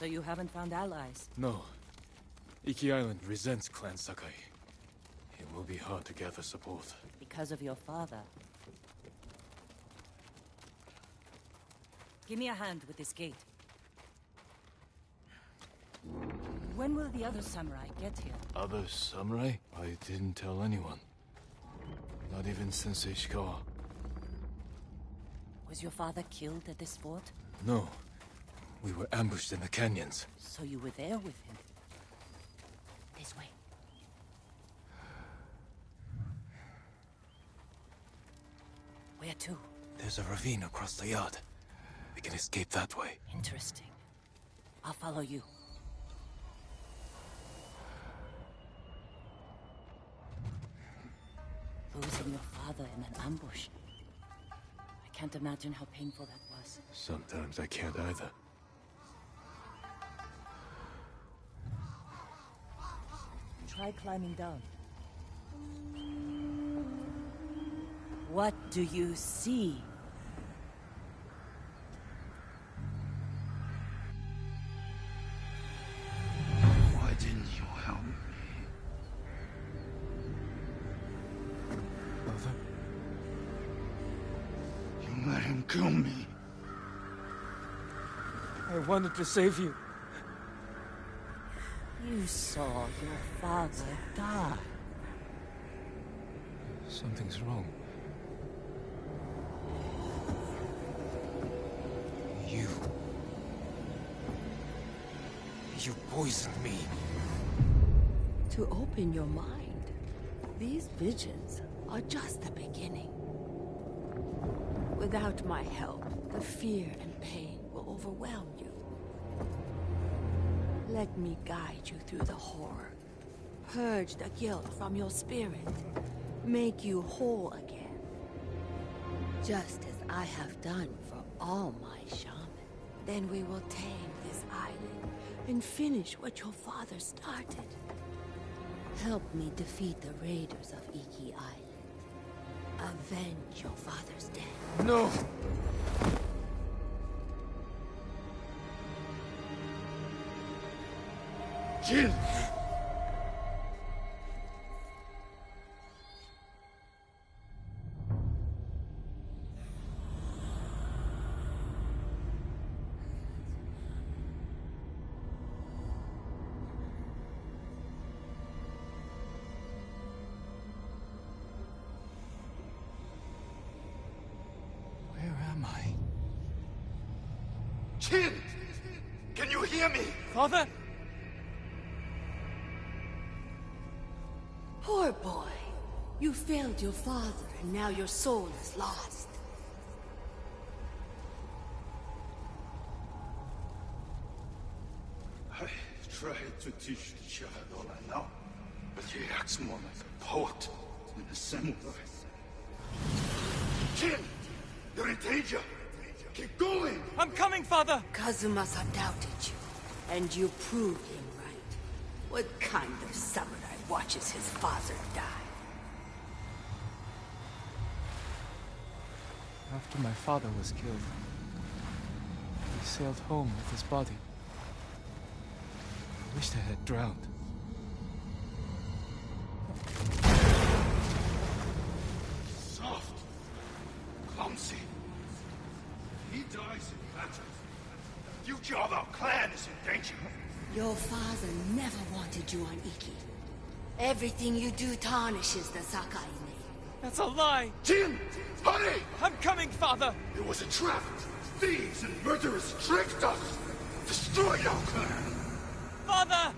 So you haven't found allies? No. Iki Island resents Clan Sakai. It will be hard to gather support. Because of your father. Give me a hand with this gate. When will the other samurai get here? Other samurai? I didn't tell anyone. Not even Sensei Ishikawa. Was your father killed at this fort? No. We were ambushed in the canyons. So you were there with him? This way. Where to? There's a ravine across the yard. We can escape that way. Interesting. I'll follow you. Losing your father in an ambush. I can't imagine how painful that was. Sometimes I can't either. Try climbing down. What do you see? Why didn't you help me? Mother? You let him kill me. I wanted to save you. You saw your father die. Something's wrong. You poisoned me. To open your mind, these visions are just the beginning. Without my help, the fear and pain will overwhelm you. Let me guide you through the horror. Purge the guilt from your spirit. Make you whole again. Just as I have done for all my shaman. Then we will tame this island and finish what your father started. Help me defeat the raiders of Iki Island. Avenge your father's death. No! Jin! Where am I? Jin! Can you hear me? Father? Poor boy. You failed your father, and now your soul is lost. I tried to teach the child all I know, but he acts more like a poet than a samurai. Jin! You're in danger! Keep going! I'm coming, Father! Kazumasa doubted you, and you proved him right. What kind of samurai watches his father die? After my father was killed, he sailed home with his body. I wished I had drowned. Soft. Clumsy. He dies in battle. The future of our clan is in danger. Your father never wanted you on Iki. Everything you do tarnishes the Sakai name. That's a lie! Jin! Hurry! I'm coming, Father! It was a trap! Thieves and murderers tricked us! Destroyed our clan! Father!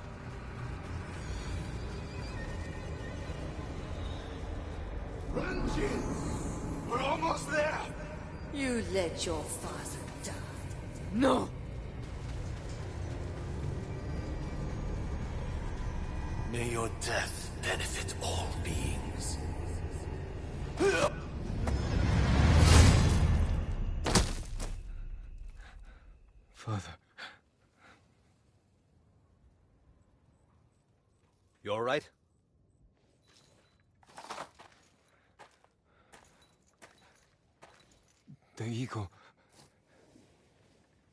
Run, Jin! We're almost there! You let your father die. No! May your death benefit all beings. Father. You all right? The eagle.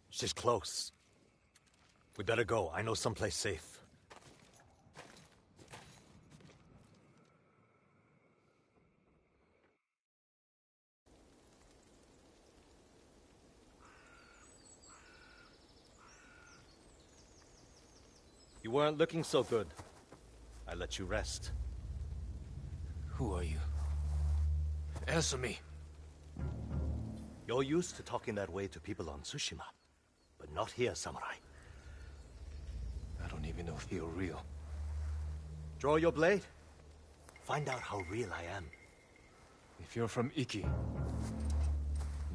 She's close. We better go. I know someplace safe. You weren't looking so good. I let you rest. Who are you? Answer me. You're used to talking that way to people on Tsushima, but not here, Samurai. I don't even know if you're real. Draw your blade. Find out how real I am. If you're from Iki,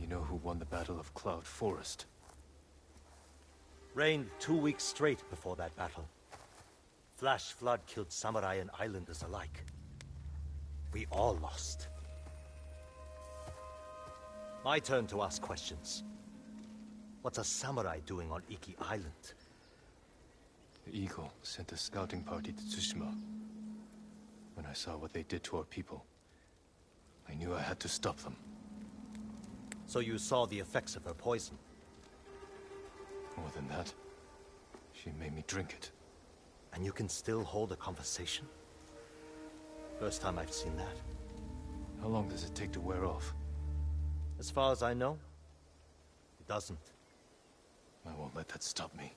you know who won the Battle of Cloud Forest. Rained 2 weeks straight before that battle. Flash flood killed samurai and islanders alike. We all lost. My turn to ask questions. What's a samurai doing on Iki Island? The Eagle sent a scouting party to Tsushima. When I saw what they did to our people, I knew I had to stop them. So you saw the effects of her poison? More than that, she made me drink it. And you can still hold a conversation? First time I've seen that. How long does it take to wear off? As far as I know, it doesn't. I won't let that stop me.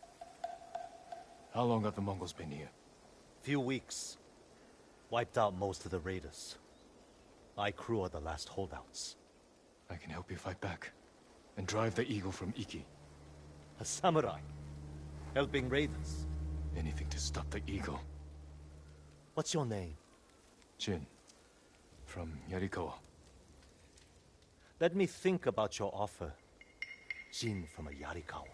How long have the Mongols been here? Few weeks. Wiped out most of the raiders. My crew are the last holdouts. I can help you fight back. And drive the Eagle from Iki. A samurai? Helping raiders? Anything to stop the Eagle. What's your name? Jin. From Yarikawa. Let me think about your offer. Jin from a Yarikawa.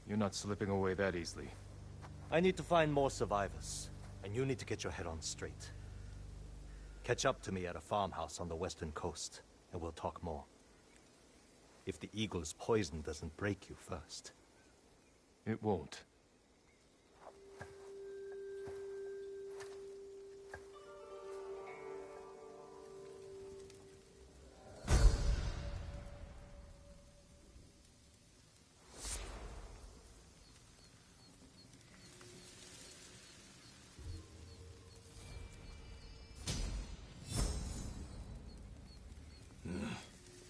You're not slipping away that easily. I need to find more survivors, and you need to get your head on straight. Catch up to me at a farmhouse on the western coast, and we'll talk more. If the Eagle's poison doesn't break you first. It won't.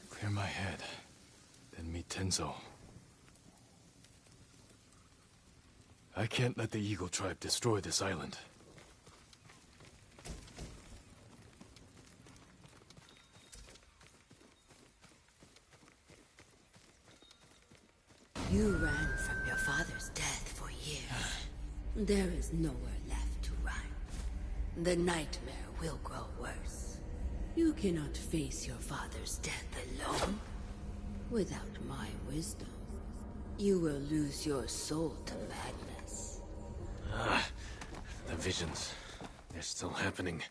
Clear my head, then meet Tenzo. I can't let the Eagle tribe destroy this island. You ran from your father's death for years. There is nowhere left to run. The nightmare will grow worse. You cannot face your father's death alone. Without my wisdom, you will lose your soul to madness. The visions, they're still happening.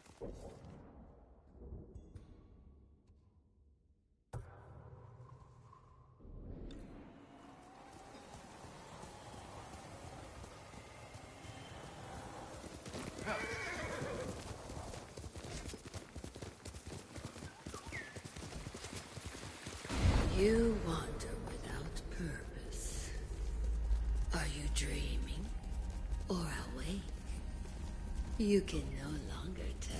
You wander without purpose. Are you dreaming or awake? You can no longer tell.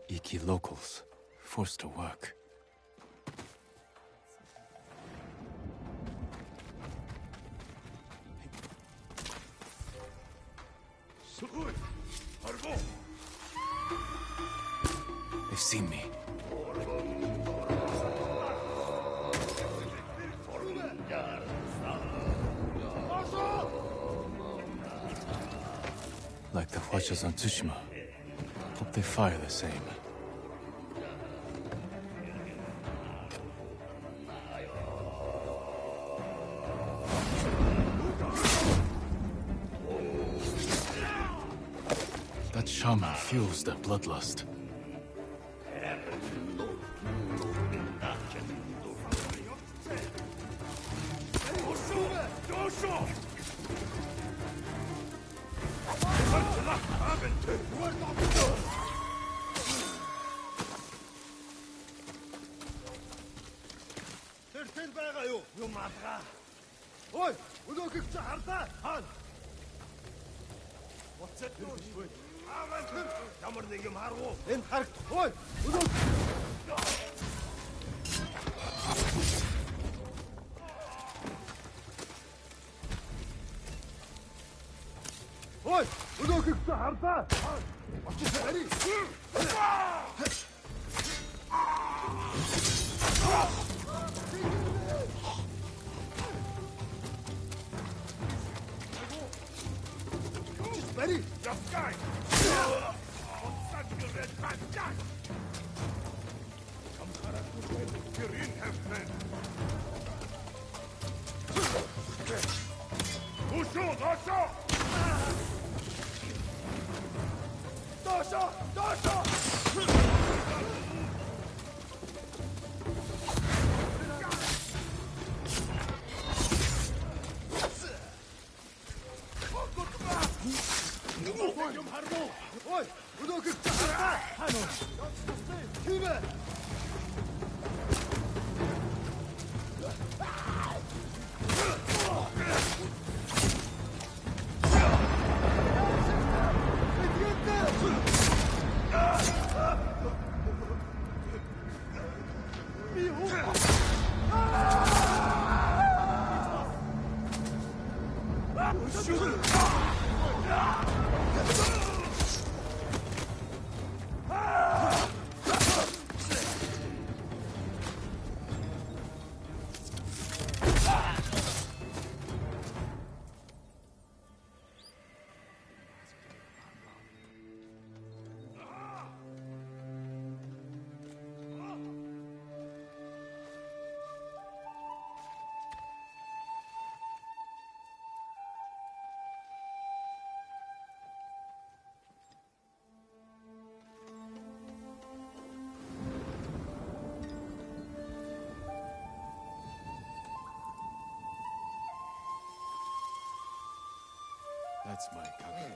Iki locals, forced to work. They've seen me. Like the watchers on Tsushima. Hope they fire the same. That shaman fuels their bloodlust. That's my Kage.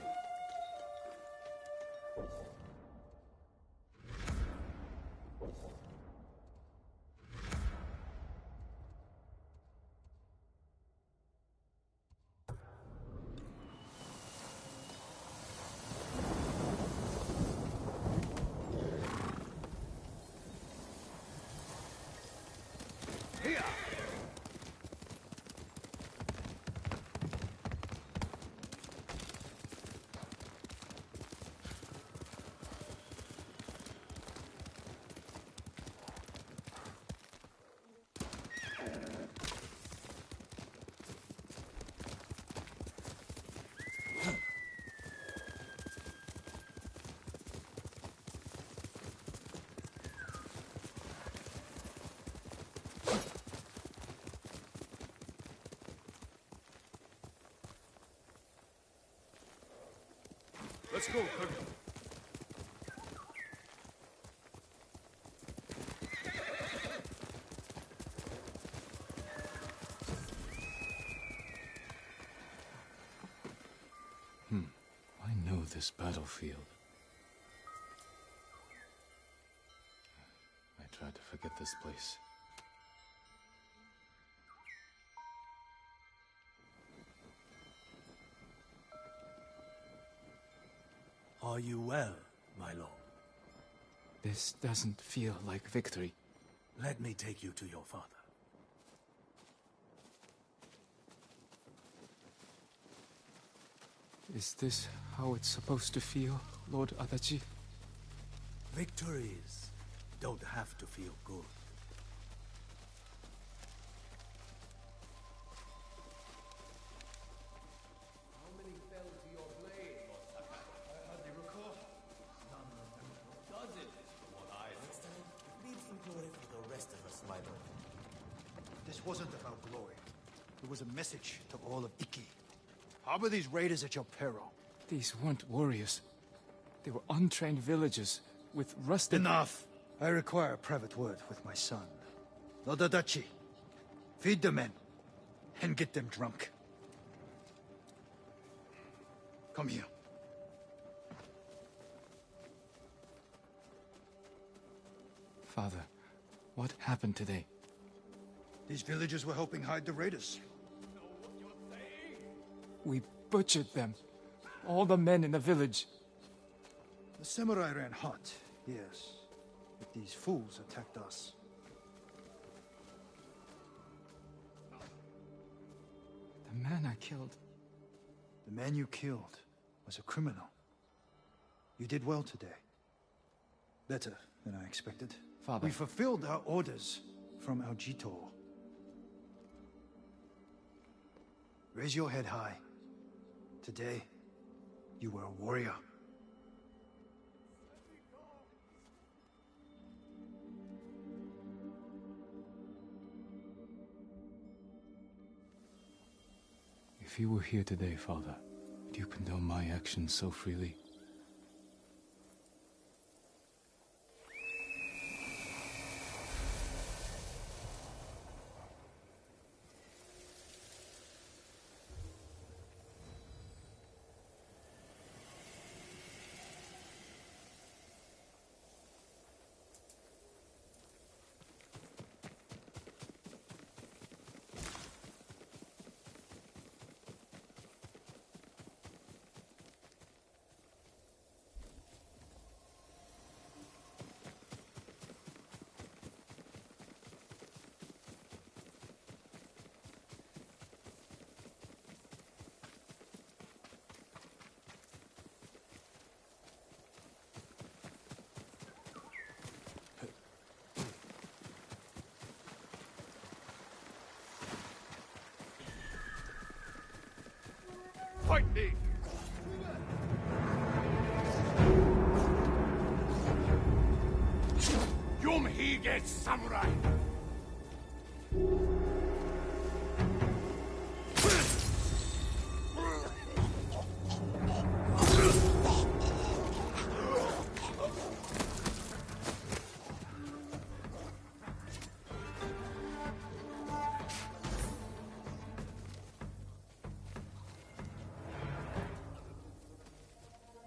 Let's go, Colonel. I know this battlefield. I tried to forget this place. Are you well, my lord? This doesn't feel like victory. Let me take you to your father. Is this how it's supposed to feel, Lord Adachi? Victories don't have to feel good. How many fell to your blade, Lord Sakai? This wasn't about glory. It was a message to all of Iki. Harbor these raiders at your peril. These weren't warriors. They were untrained villagers with rusted... Enough! I require a private word with my son. Nodadachi. Feed the men, and get them drunk. Come here. Father, what happened today? These villagers were helping hide the raiders. We butchered them. All the men in the village. The samurai ran hot, yes. But these fools attacked us. The man I killed. The man you killed was a criminal. You did well today. Better than I expected. Father. We fulfilled our orders from Aljito. Raise your head high. Today, you were a warrior. If you were here today, Father, would you condone my actions so freely? Fight me! Yum Hige Samurai!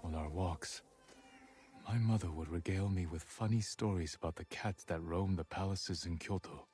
On our walks, my mother would regale me with funny stories about the cats that roam the palaces in Kyoto.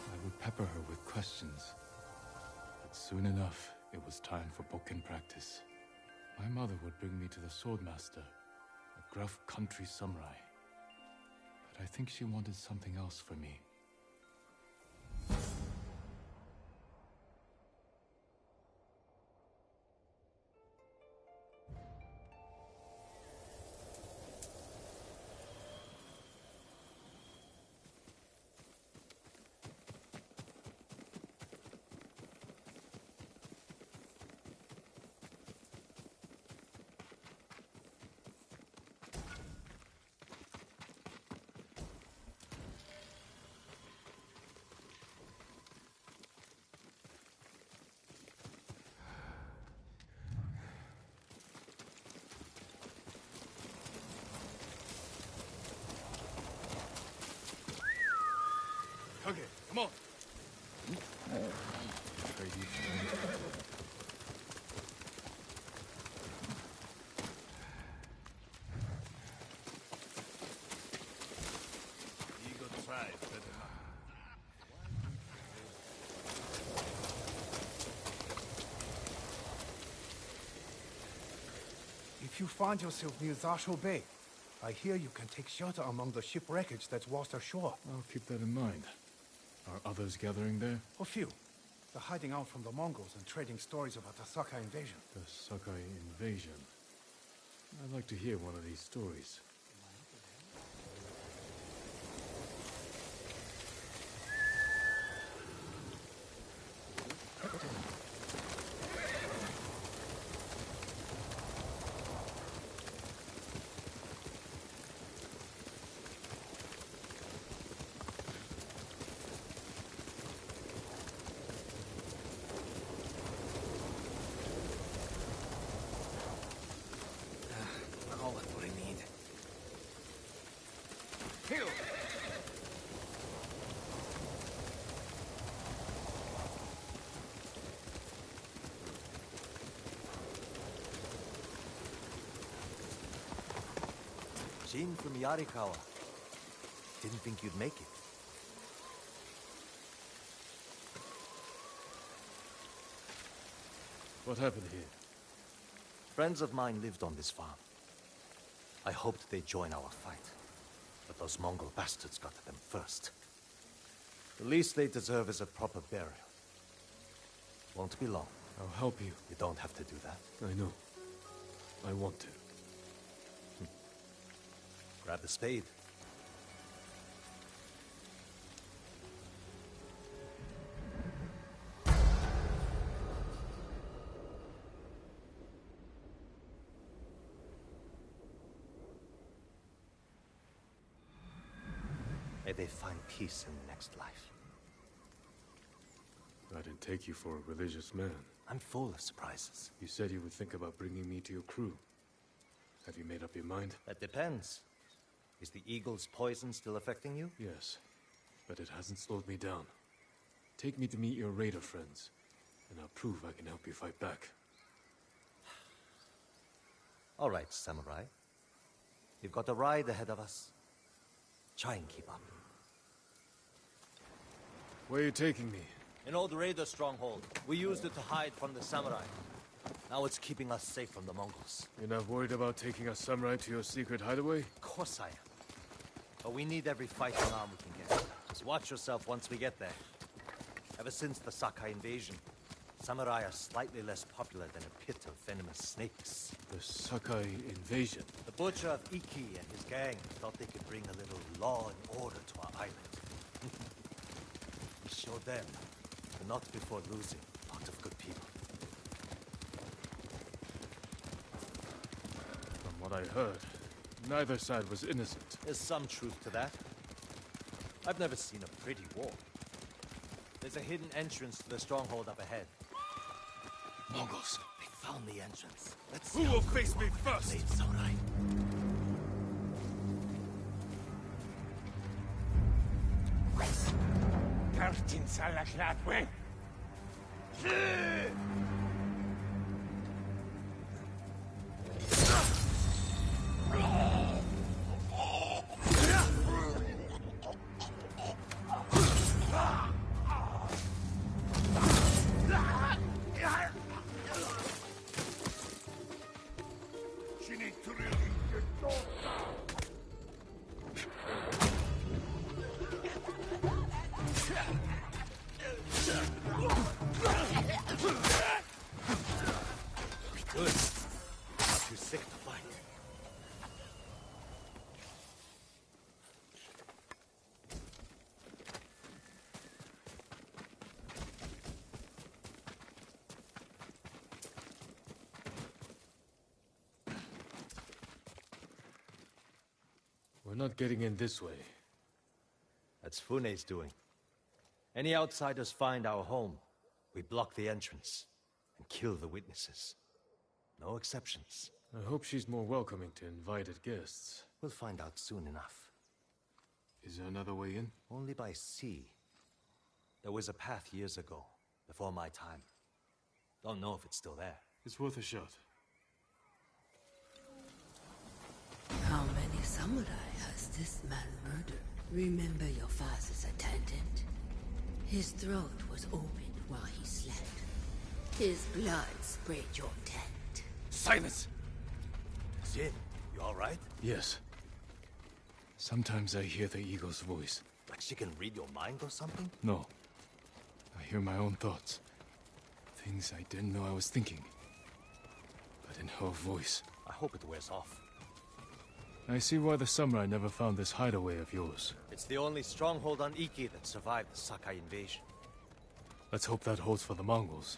I would pepper her with questions. But soon enough, it was time for bokken practice. My mother would bring me to the swordmaster, a gruff country samurai. But I think she wanted something else for me. Kage, come on! Eagle tries, better not. If you find yourself near Zasho Bay, I hear you can take shelter among the ship wreckage that's washed ashore. I'll keep that in mind. Are others gathering there? A few. They're hiding out from the Mongols and trading stories about the Sakai invasion. The Sakai invasion. I'd like to hear one of these stories. Jin from Yarikawa. Didn't think you'd make it. What happened here? Friends of mine lived on this farm. I hoped they'd join our fight, but those Mongol bastards got to them first. The least they deserve is a proper burial. Won't be long. I'll help you. You don't have to do that. I know. I want to. Grab the spade. May they find peace in the next life. I didn't take you for a religious man. I'm full of surprises. You said you would think about bringing me to your crew. Have you made up your mind? That depends. Is the eagle's poison still affecting you? Yes, but it hasn't slowed me down. Take me to meet your raider friends, and I'll prove I can help you fight back. All right, samurai. You've got a ride ahead of us. Try and keep up. Where are you taking me? An old raider stronghold. We used it to hide from the samurai. Now it's keeping us safe from the Mongols. You're not worried about taking a samurai to your secret hideaway? Of course I am. But we need every fighting arm we can get. Just watch yourself once we get there. Ever since the Sakai invasion, samurai are slightly less popular than a pit of venomous snakes. The Sakai invasion? The butcher of Iki and his gang thought they could bring a little law and order to our island. We showed them, but not before losing a lot of good people. From what I heard, neither side was innocent. There's some truth to that. I've never seen a pretty war. There's a hidden entrance to the stronghold up ahead. Mongols, they found the entrance. Let's see. Who will face me first? It's all right. Kartin Salaklatwe. Good. Not too sick to fight. We're not getting in this way. That's Fune's doing. Any outsiders find our home, we block the entrance and kill the witnesses. No exceptions. I hope she's more welcoming to invited guests. We'll find out soon enough. Is there another way in? Only by sea. There was a path years ago, before my time. Don't know if it's still there. It's worth a shot. How many samurai has this man murdered? Remember your father's attendant? His throat was opened while he slept. His blood sprayed your tent. Silence! Jin, you alright? Yes. Sometimes I hear the eagle's voice. Like she can read your mind or something? No. I hear my own thoughts. Things I didn't know I was thinking. But in her voice. I hope it wears off. I see why the samurai never found this hideaway of yours. It's the only stronghold on Iki that survived the Sakai invasion. Let's hope that holds for the Mongols.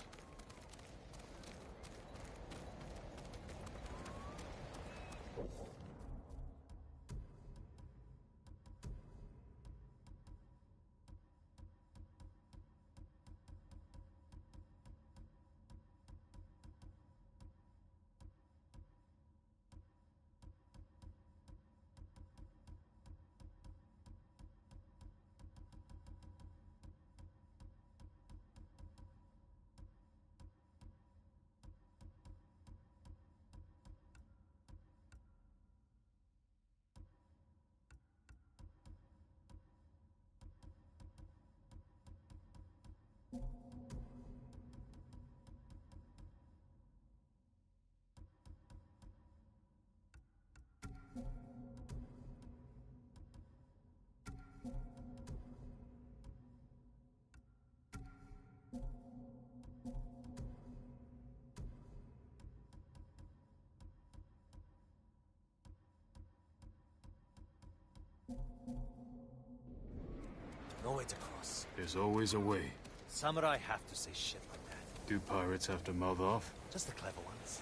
No way to cross. There's always a way. Samurai have to say shit like that. Do pirates have to mouth off? Just the clever ones.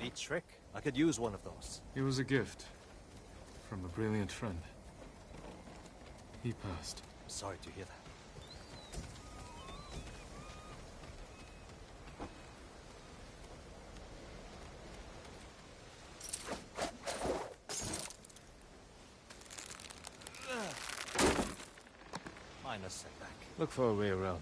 Neat trick. I could use one of those. It was a gift. From a brilliant friend. He passed. I'm sorry to hear that. Minor setback. Look for a way around.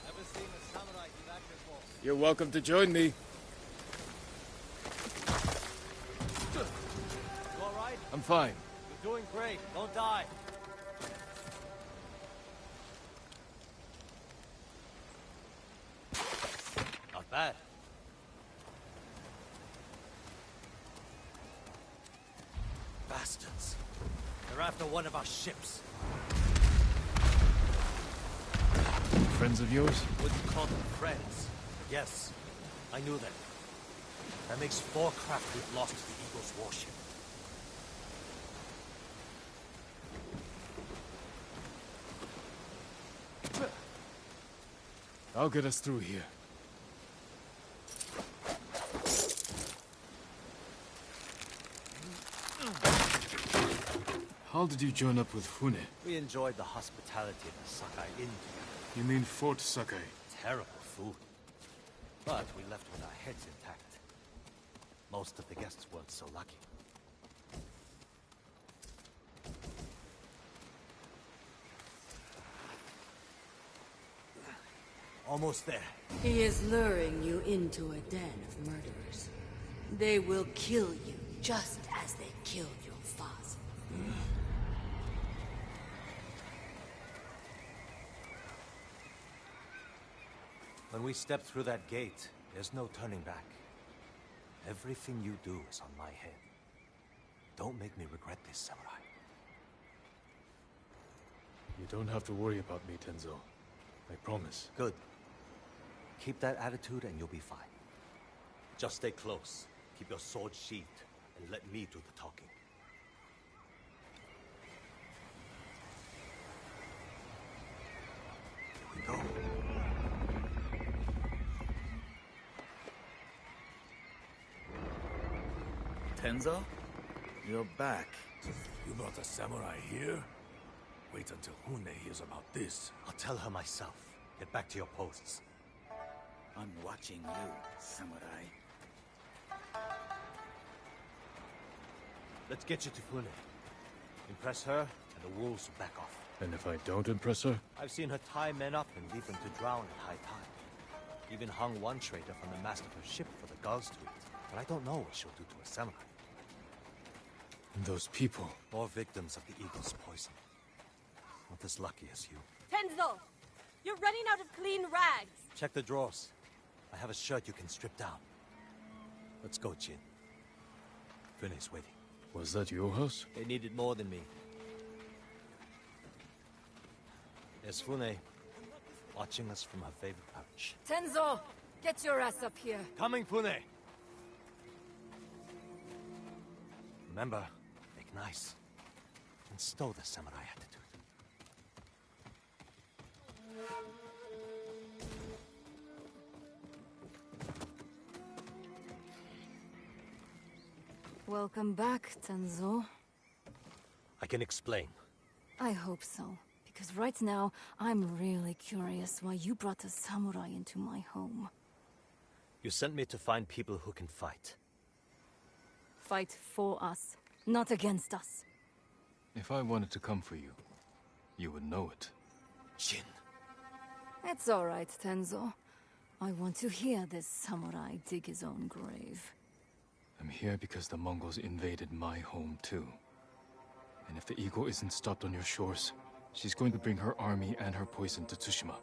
Never seen a samurai do that before. You're welcome to join me. You alright? I'm fine. You're doing great. Don't die. Not bad. Bastards. They're after one of our ships. Friends of yours? Wouldn't call them friends. But yes, I knew them. That makes 4 craft we've lost to the Eagle's warship. I'll get us through here. How did you join up with Fune? We enjoyed the hospitality of the Sakai Inn together. You mean Fort Sakai? Terrible food. But we left with our heads intact. Most of the guests weren't so lucky. Almost there. He is luring you into a den of murderers. They will kill you just as they killed your father. When we step through that gate, there's no turning back. Everything you do is on my head. Don't make me regret this, Samurai. You don't have to worry about me, Tenzo. I promise. Good. Keep that attitude and you'll be fine. Just stay close. Keep your sword sheathed, and let me do the talking. Here we go. Tenzo? You're back. You brought a samurai here? Wait until Hune hears about this. I'll tell her myself. Get back to your posts. I'm watching you, samurai. Let's get you to Fune. Impress her, and the wolves will back off. And if I don't impress her? I've seen her tie men up and leave them to drown at high tide. Even hung one traitor from the mast of her ship for the gulls to eat. But I don't know what she'll do to a samurai. And those people. More victims of the eagle's poison. Not as lucky as you. Tenzo! You're running out of clean rags! Check the drawers. I have a shirt you can strip down. Let's go, Jin. Fune's waiting. Was that your house? They needed more than me. There's Fune, watching us from her favorite perch. Tenzo! Get your ass up here! Coming, Fune! Remember, make nice. And stow the samurai attitude. Welcome back, Tenzo. I can explain. I hope so. Because right now, I'm really curious why you brought a samurai into my home. You sent me to find people who can fight. Fight for us, not against us. If I wanted to come for you, you would know it. Jin. It's all right, Tenzo. I want to hear this samurai dig his own grave. I'm here because the Mongols invaded my home too. And if the eagle isn't stopped on your shores, she's going to bring her army and her poison to Tsushima.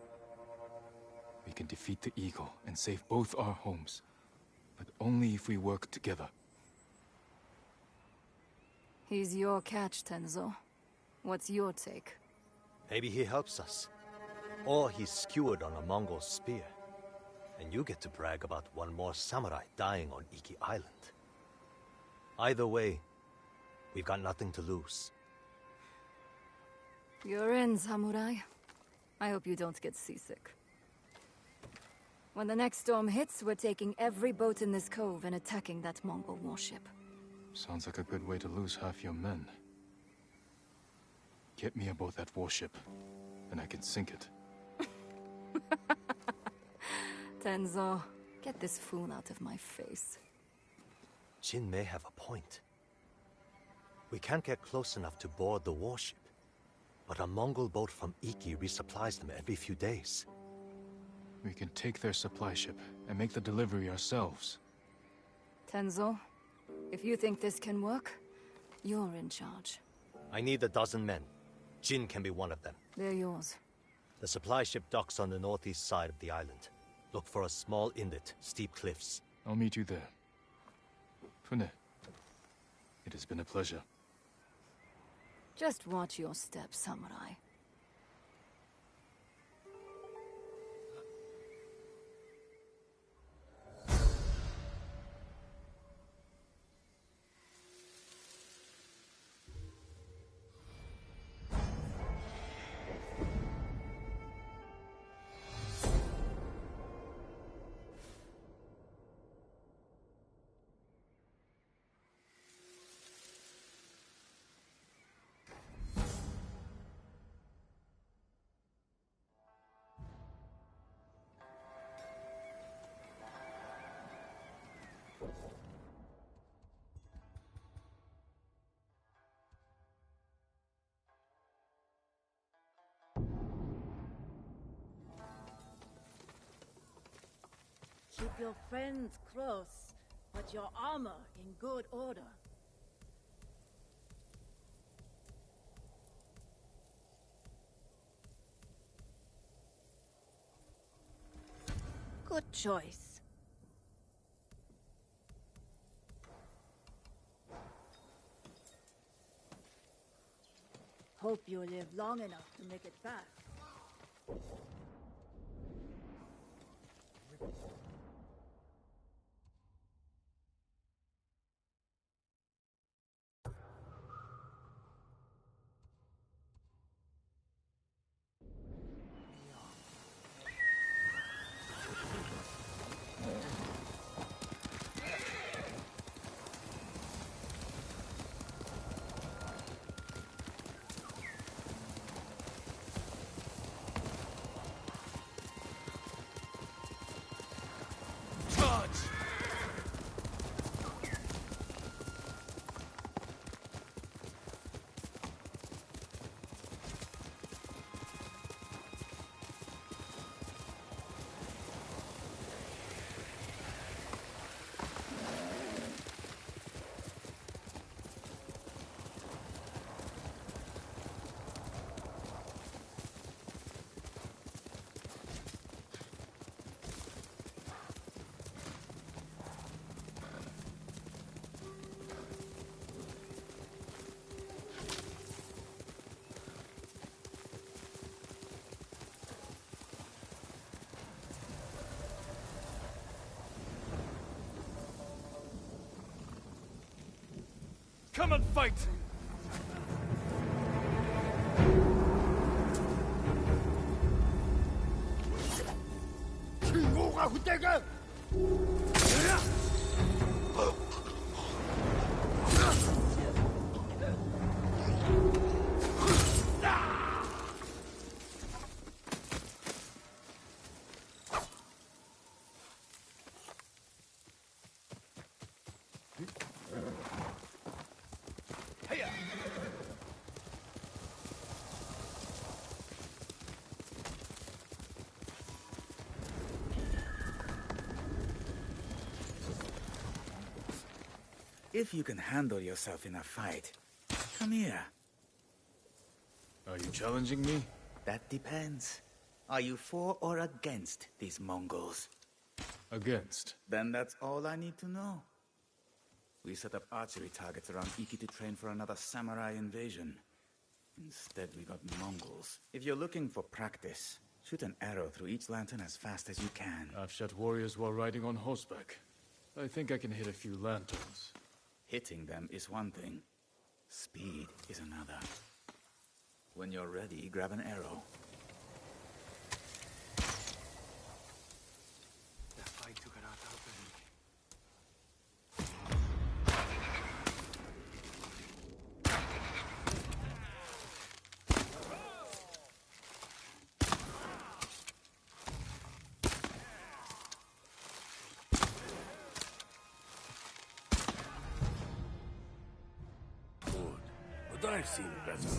We can defeat the eagle and save both our homes, but only if we work together. He's your catch, Tenzo. What's your take? Maybe he helps us. Or he's skewered on a Mongol spear. And you get to brag about one more samurai dying on Iki Island. Either way, we've got nothing to lose. You're in, samurai. I hope you don't get seasick. When the next storm hits, we're taking every boat in this cove and attacking that Mongol warship. Sounds like a good way to lose half your men. Get me aboard that warship, and I can sink it. Tenzo, get this fool out of my face. Jin may have a point. We can't get close enough to board the warship. But a Mongol boat from Iki resupplies them every few days. We can take their supply ship and make the delivery ourselves. Tenzo, if you think this can work, you're in charge. I need a dozen men. Jin can be one of them. They're yours. The supply ship docks on the northeast side of the island. Look for a small inlet, steep cliffs. I'll meet you there. Fune, it has been a pleasure. Just watch your step, samurai. Keep your friends close, but your armor in good order. Good choice. Hope you live long enough to make it back. come and fight! If you can handle yourself in a fight, come here. Are you challenging me? That depends. Are you for or against these Mongols? Against. Then that's all I need to know. We set up archery targets around Iki to train for another samurai invasion. Instead, we got Mongols. If you're looking for practice, shoot an arrow through each lantern as fast as you can. I've shot warriors while riding on horseback. I think I can hit a few lanterns. Hitting them is one thing. Speed is another. When you're ready, grab an arrow. But I've seen better.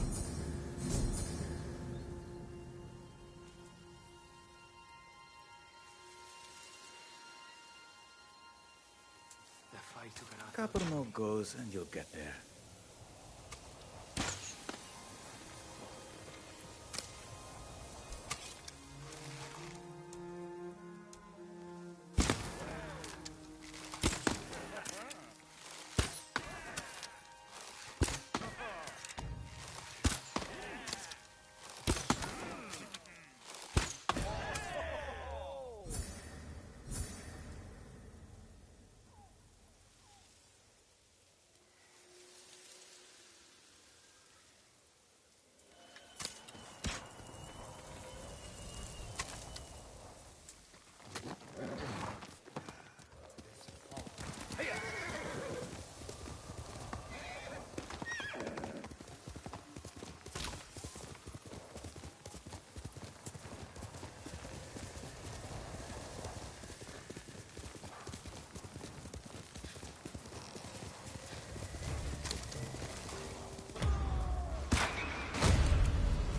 Couple more goes and you'll get there.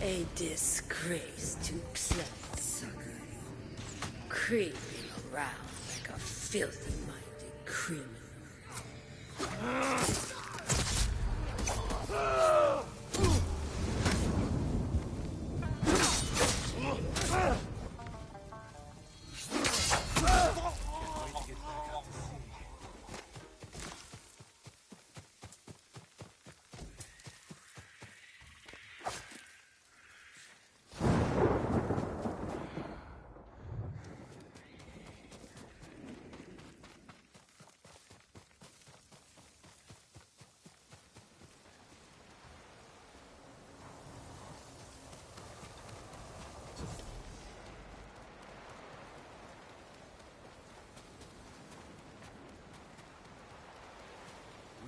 A disgrace to planet Sakai. Creeping around like a filthy-minded criminal.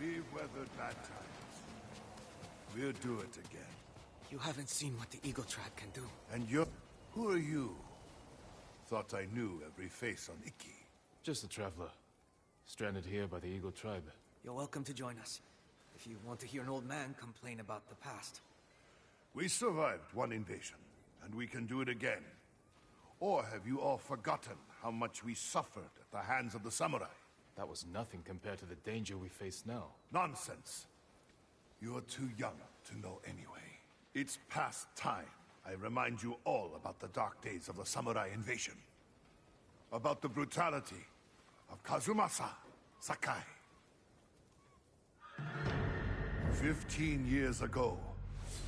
We've weathered bad times. We'll do it again. You haven't seen what the Eagle Tribe can do. And you're... Who are you? Thought I knew every face on Iki. Just a traveler. Stranded here by the Eagle Tribe. You're welcome to join us, if you want to hear an old man complain about the past. We survived one invasion, and we can do it again. Or have you all forgotten how much we suffered at the hands of the samurai? That was nothing compared to the danger we face now. Nonsense. You're too young to know anyway. It's past time I remind you all about the dark days of the samurai invasion. About the brutality of Kazumasa Sakai. 15 years ago,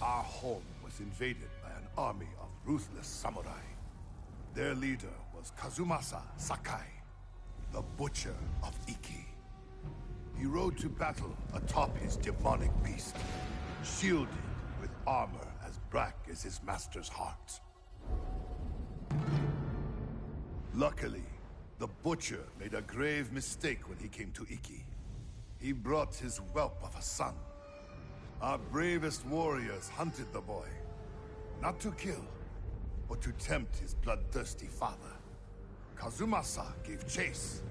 our home was invaded by an army of ruthless samurai. Their leader was Kazumasa Sakai, the Butcher of Iki. He rode to battle atop his demonic beast, shielded with armor as black as his master's heart. Luckily, the Butcher made a grave mistake when he came to Iki. He brought his whelp of a son. Our bravest warriors hunted the boy, not to kill, but to tempt his bloodthirsty father. Kazumasa gave chase,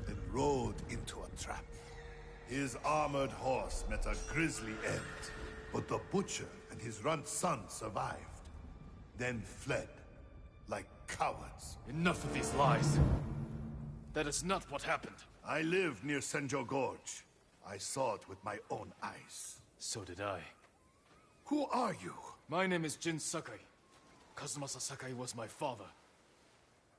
then rode into a trap. His armored horse met a grisly end, but the Butcher and his runt son survived, then fled like cowards. Enough of these lies. That is not what happened. I live near Senjo Gorge. I saw it with my own eyes. So did I. Who are you? My name is Jin Sakai. Kazumasa Sakai was my father.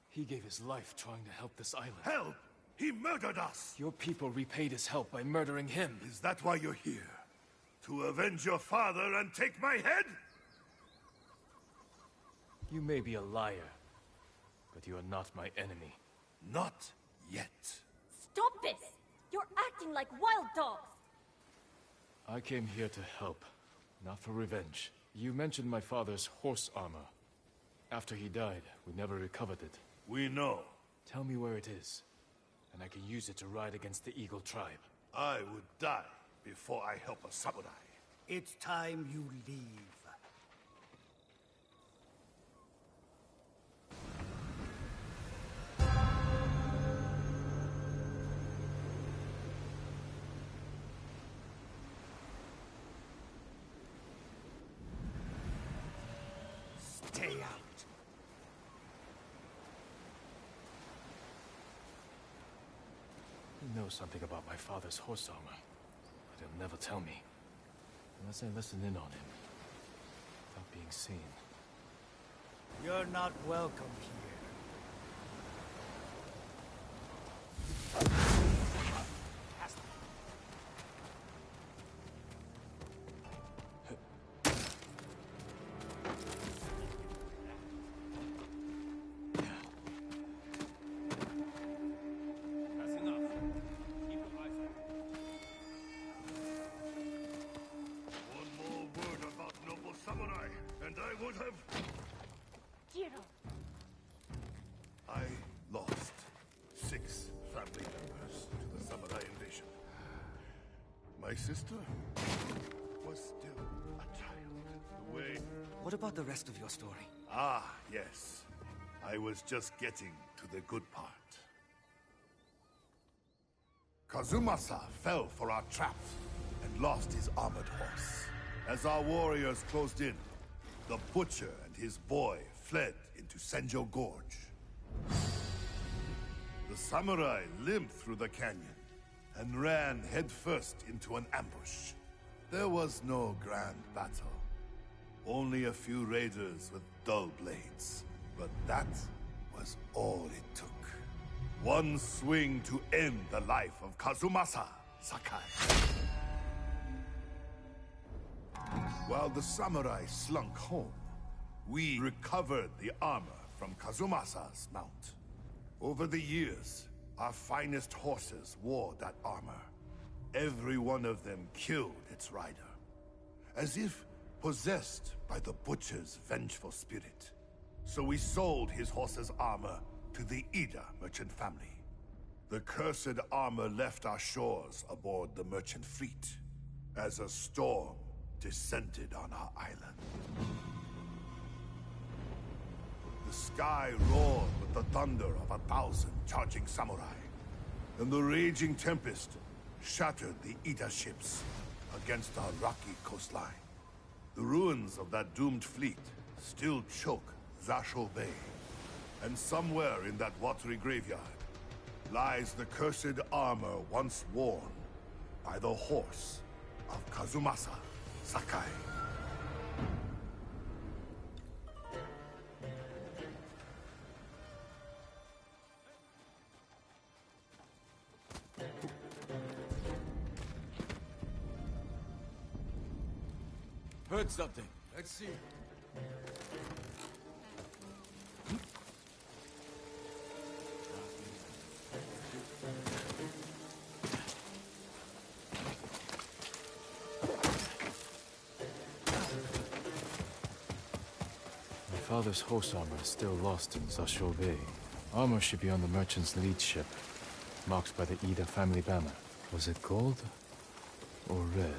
He gave his life trying to help this island. Help! He murdered us! Your people repaid his help by murdering him. Is that why you're here? To avenge your father and take my head? You may be a liar, but you are not my enemy. Not yet. Stop this! You're acting like wild dogs! I came here to help, not for revenge. You mentioned my father's horse armor. After he died, we never recovered it. We know. Tell me where it is, and I can use it to ride against the Eagle tribe. I would die before I help a samurai. It's time you leave. Stay out. He knows something about my father's horse armor, but he'll never tell me. Unless I listen in on him, without being seen. You're not welcome here. I lost 6 family members to the samurai invasion. My sister was still a child. The way... What about the rest of your story? Ah, yes. I was just getting to the good part. Kazumasa fell for our traps and lost his armored horse. As our warriors closed in, the Butcher and his boy fled into Senjo Gorge. The samurai limped through the canyon and ran headfirst into an ambush. There was no grand battle. Only a few raiders with dull blades. But that was all it took. One swing to end the life of Kazumasa Sakai. While the samurai slunk home, we recovered the armor from Kazumasa's mount. Over the years, our finest horses wore that armor. Every one of them killed its rider, as if possessed by the Butcher's vengeful spirit. So we sold his horse's armor to the Ida merchant family. The cursed armor left our shores aboard the merchant fleet, as a storm descended on our island. The sky roared with the thunder of 1,000 charging samurai, and the raging tempest shattered the Ida ships against our rocky coastline. The ruins of that doomed fleet still choke Zasho Bay, and somewhere in that watery graveyard lies the cursed armor once worn by the horse of Kazumasa Sakai. Heard something. Let's see. father's horse armor is still lost in Zasho Bay. Armor should be on the merchant's lead ship, marked by the Ida family banner. Was it gold or red?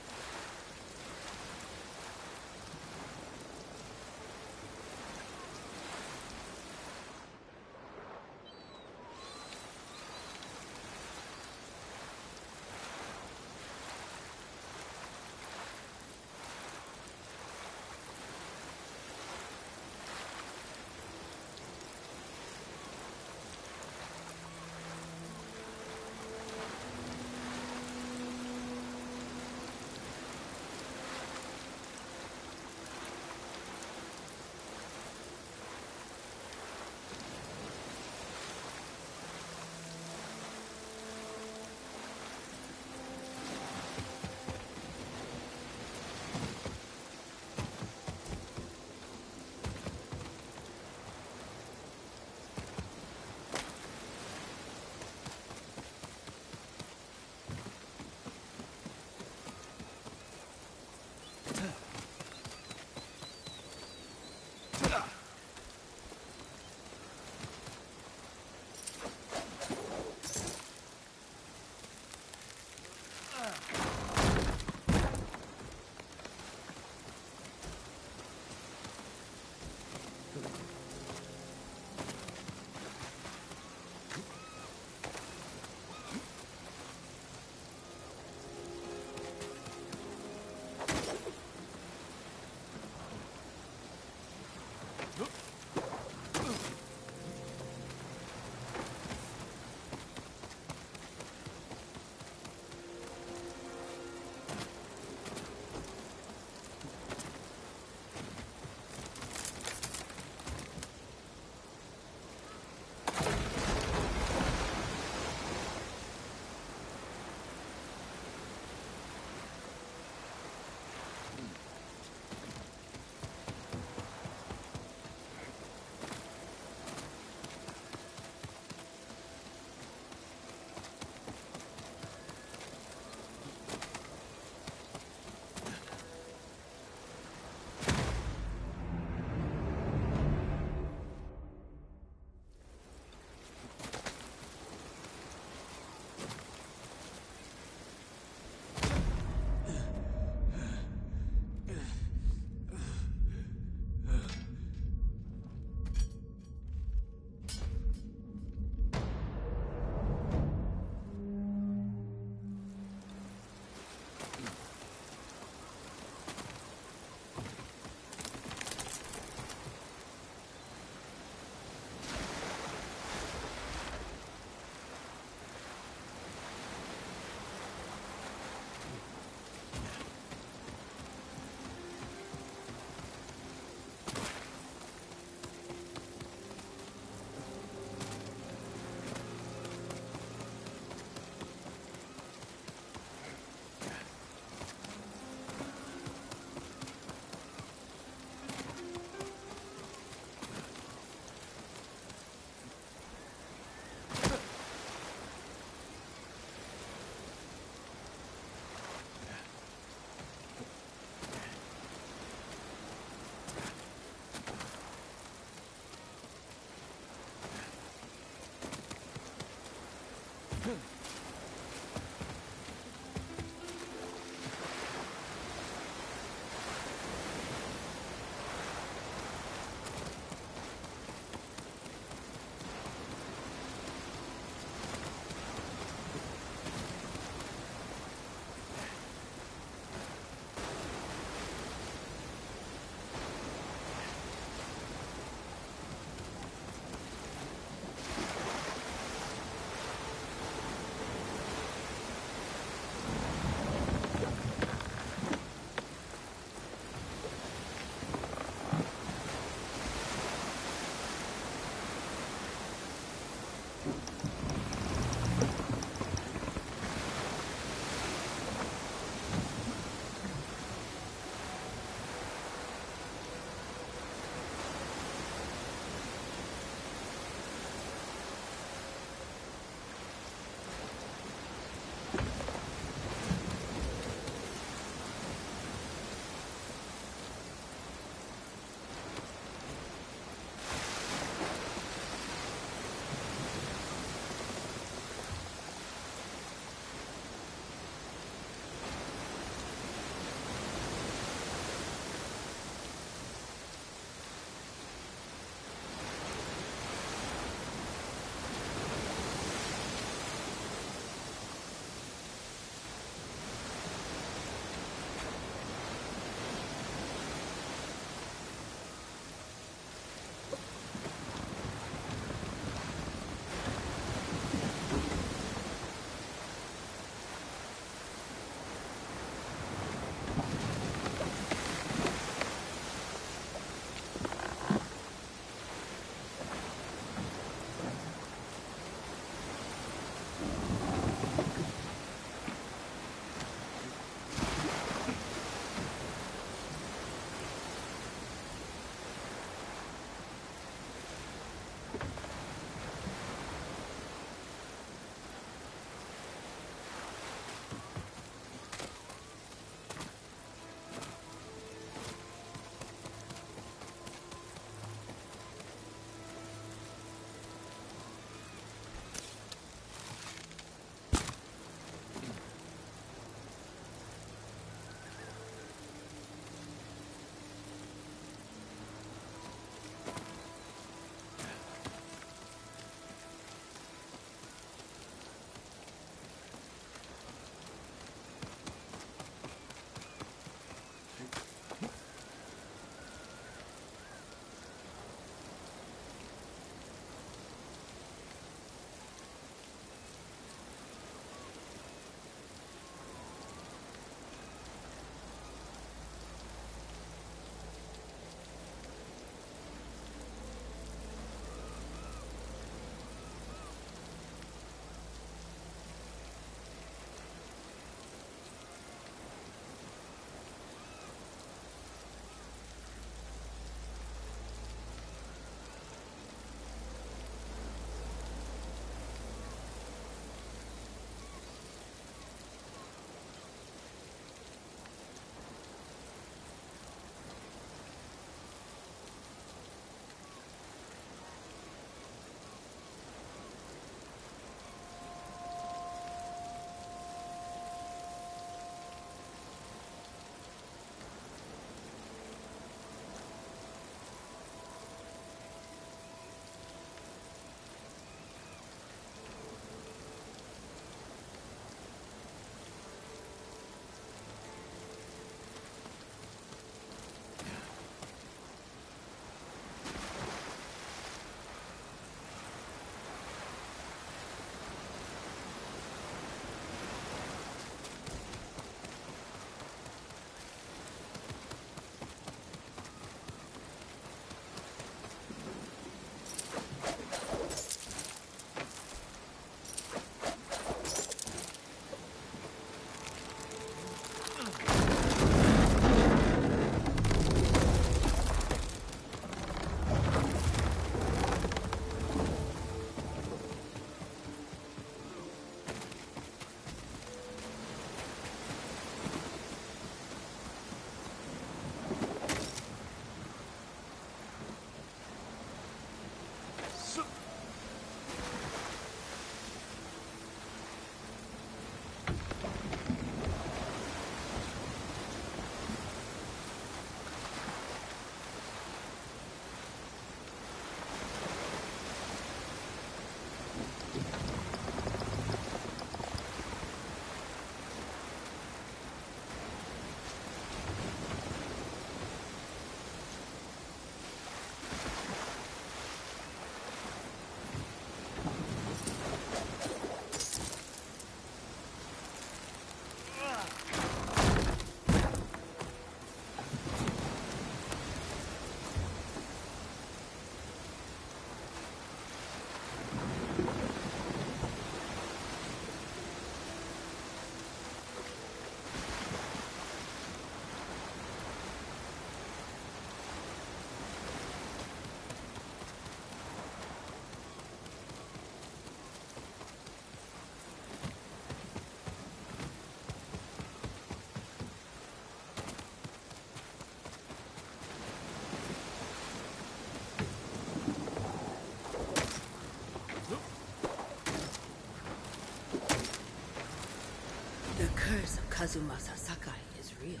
curse of Kazumasa Sakai is real.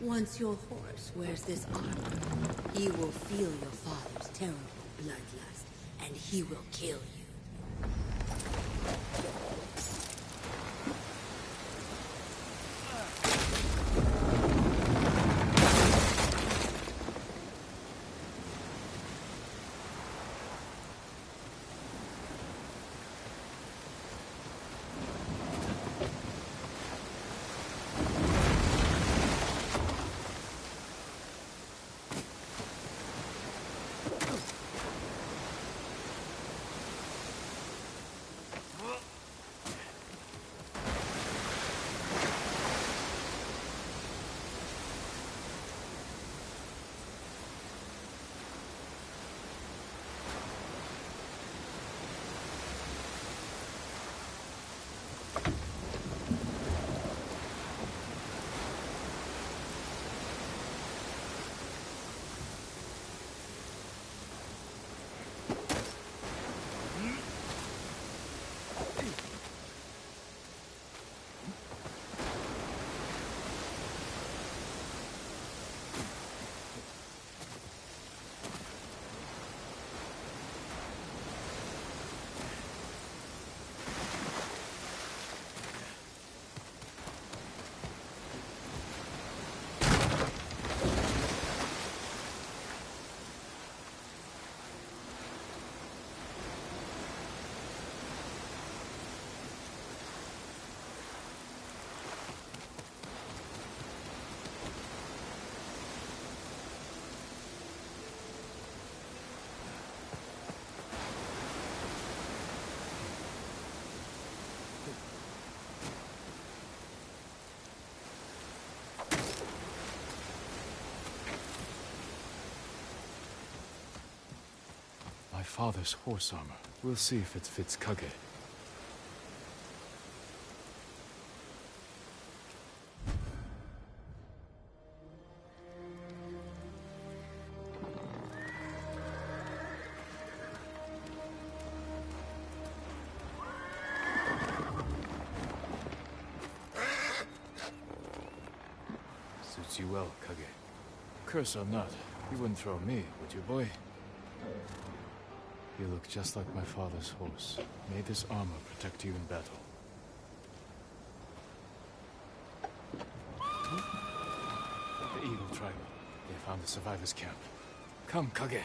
Once your horse wears this armor, he will feel your father's terrible bloodlust, and he will kill you. My father's horse armor. We'll see if it fits Kage. Suits you well, Kage. Curse or not, you wouldn't throw me, would you, boy? You look just like my father's horse. May this armor protect you in battle. The Eagle Tribe. They found the survivors' camp. Come, Kage.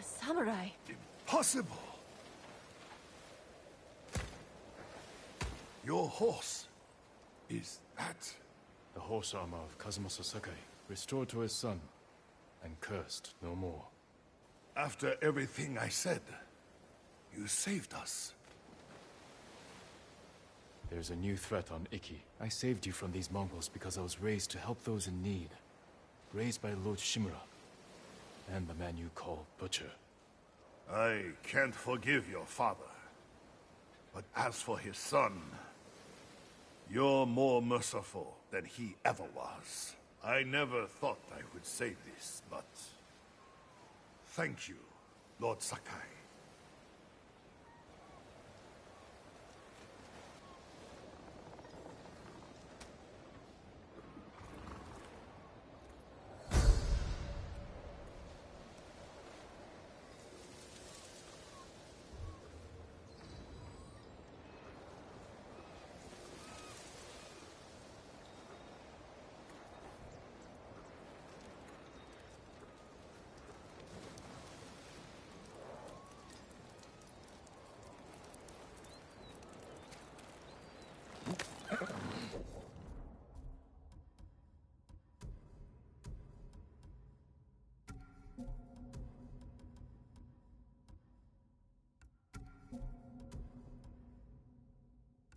Samurai. Impossible! Your horse. Is that... The horse armor of Kazumasa Sakai, restored to his son, and cursed no more. After everything I said, you saved us. There's a new threat on Iki. I saved you from these Mongols because I was raised to help those in need. Raised by Lord Shimura, and the man you call Butcher. I can't forgive your father. But as for his son, you're more merciful than he ever was. I never thought I would say this, but thank you, Lord Sakai.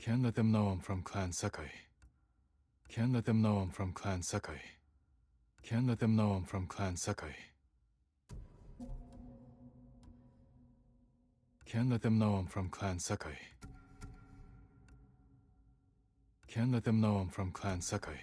Can't let them know I'm from Clan Sakai. Can't let them know I'm from Clan Sakai. Can't let them know I'm from Clan Sakai. Can't let them know I'm from Clan Sakai. Can't let them know I'm from Clan Sakai.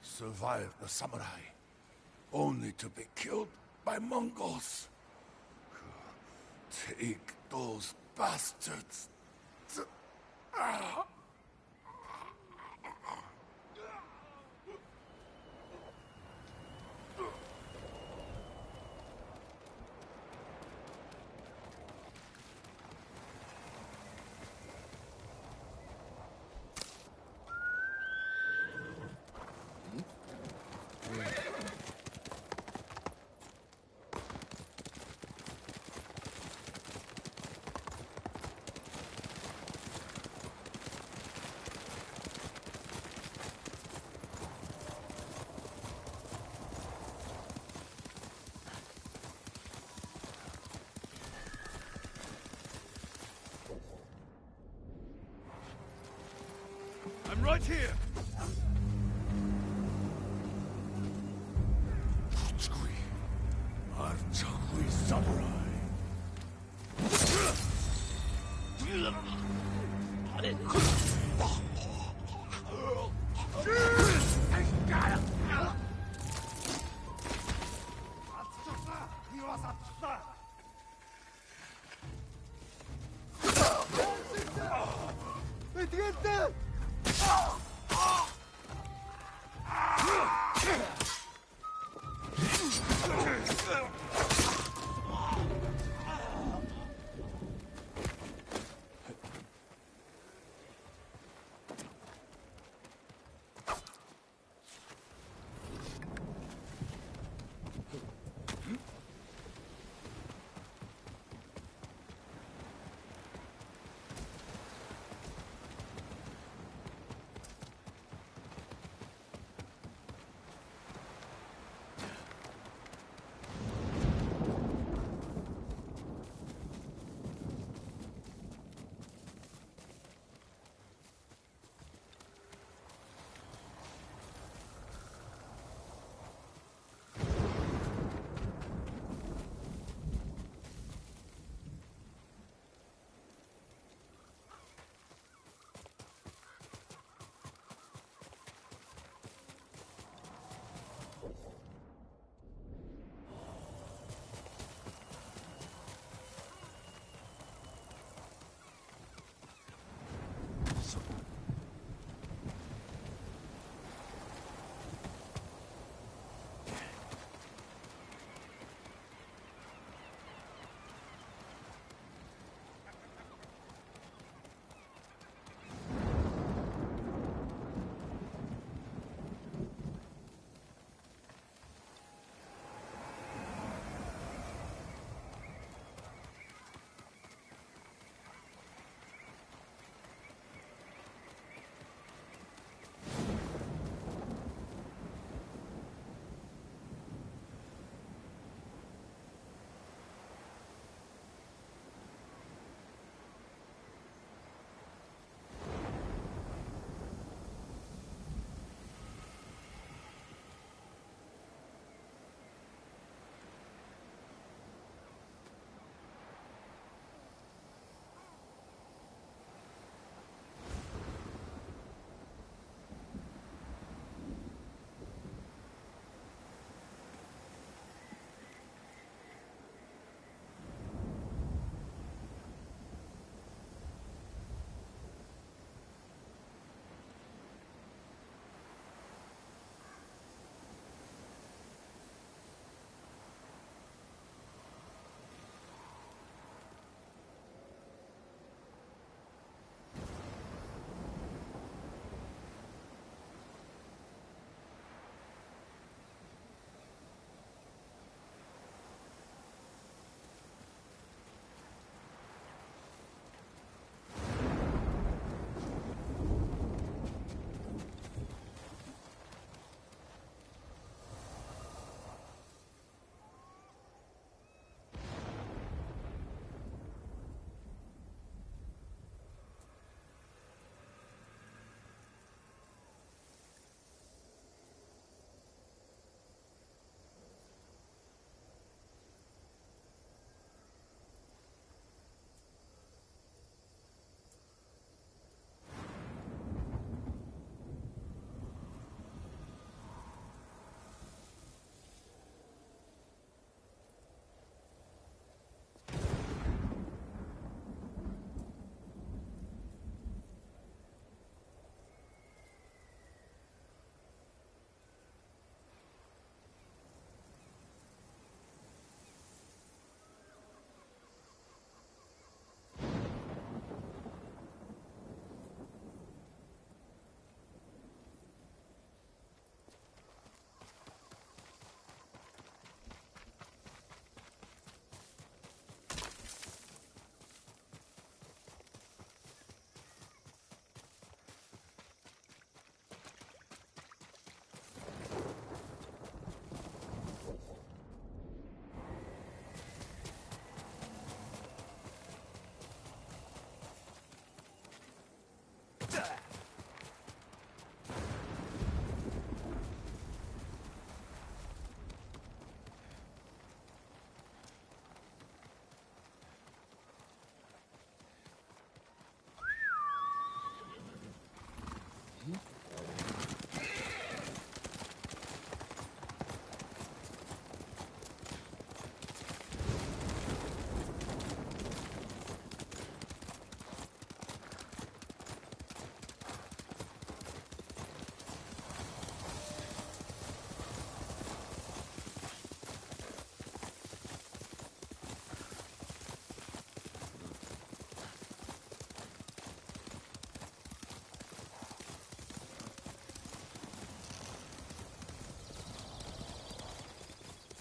Survived the samurai, only to be killed by Mongols. Take those bastards. I'm right here! Archangui Samurai!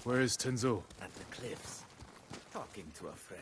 Where is Tenzo? At the cliffs, talking to a friend.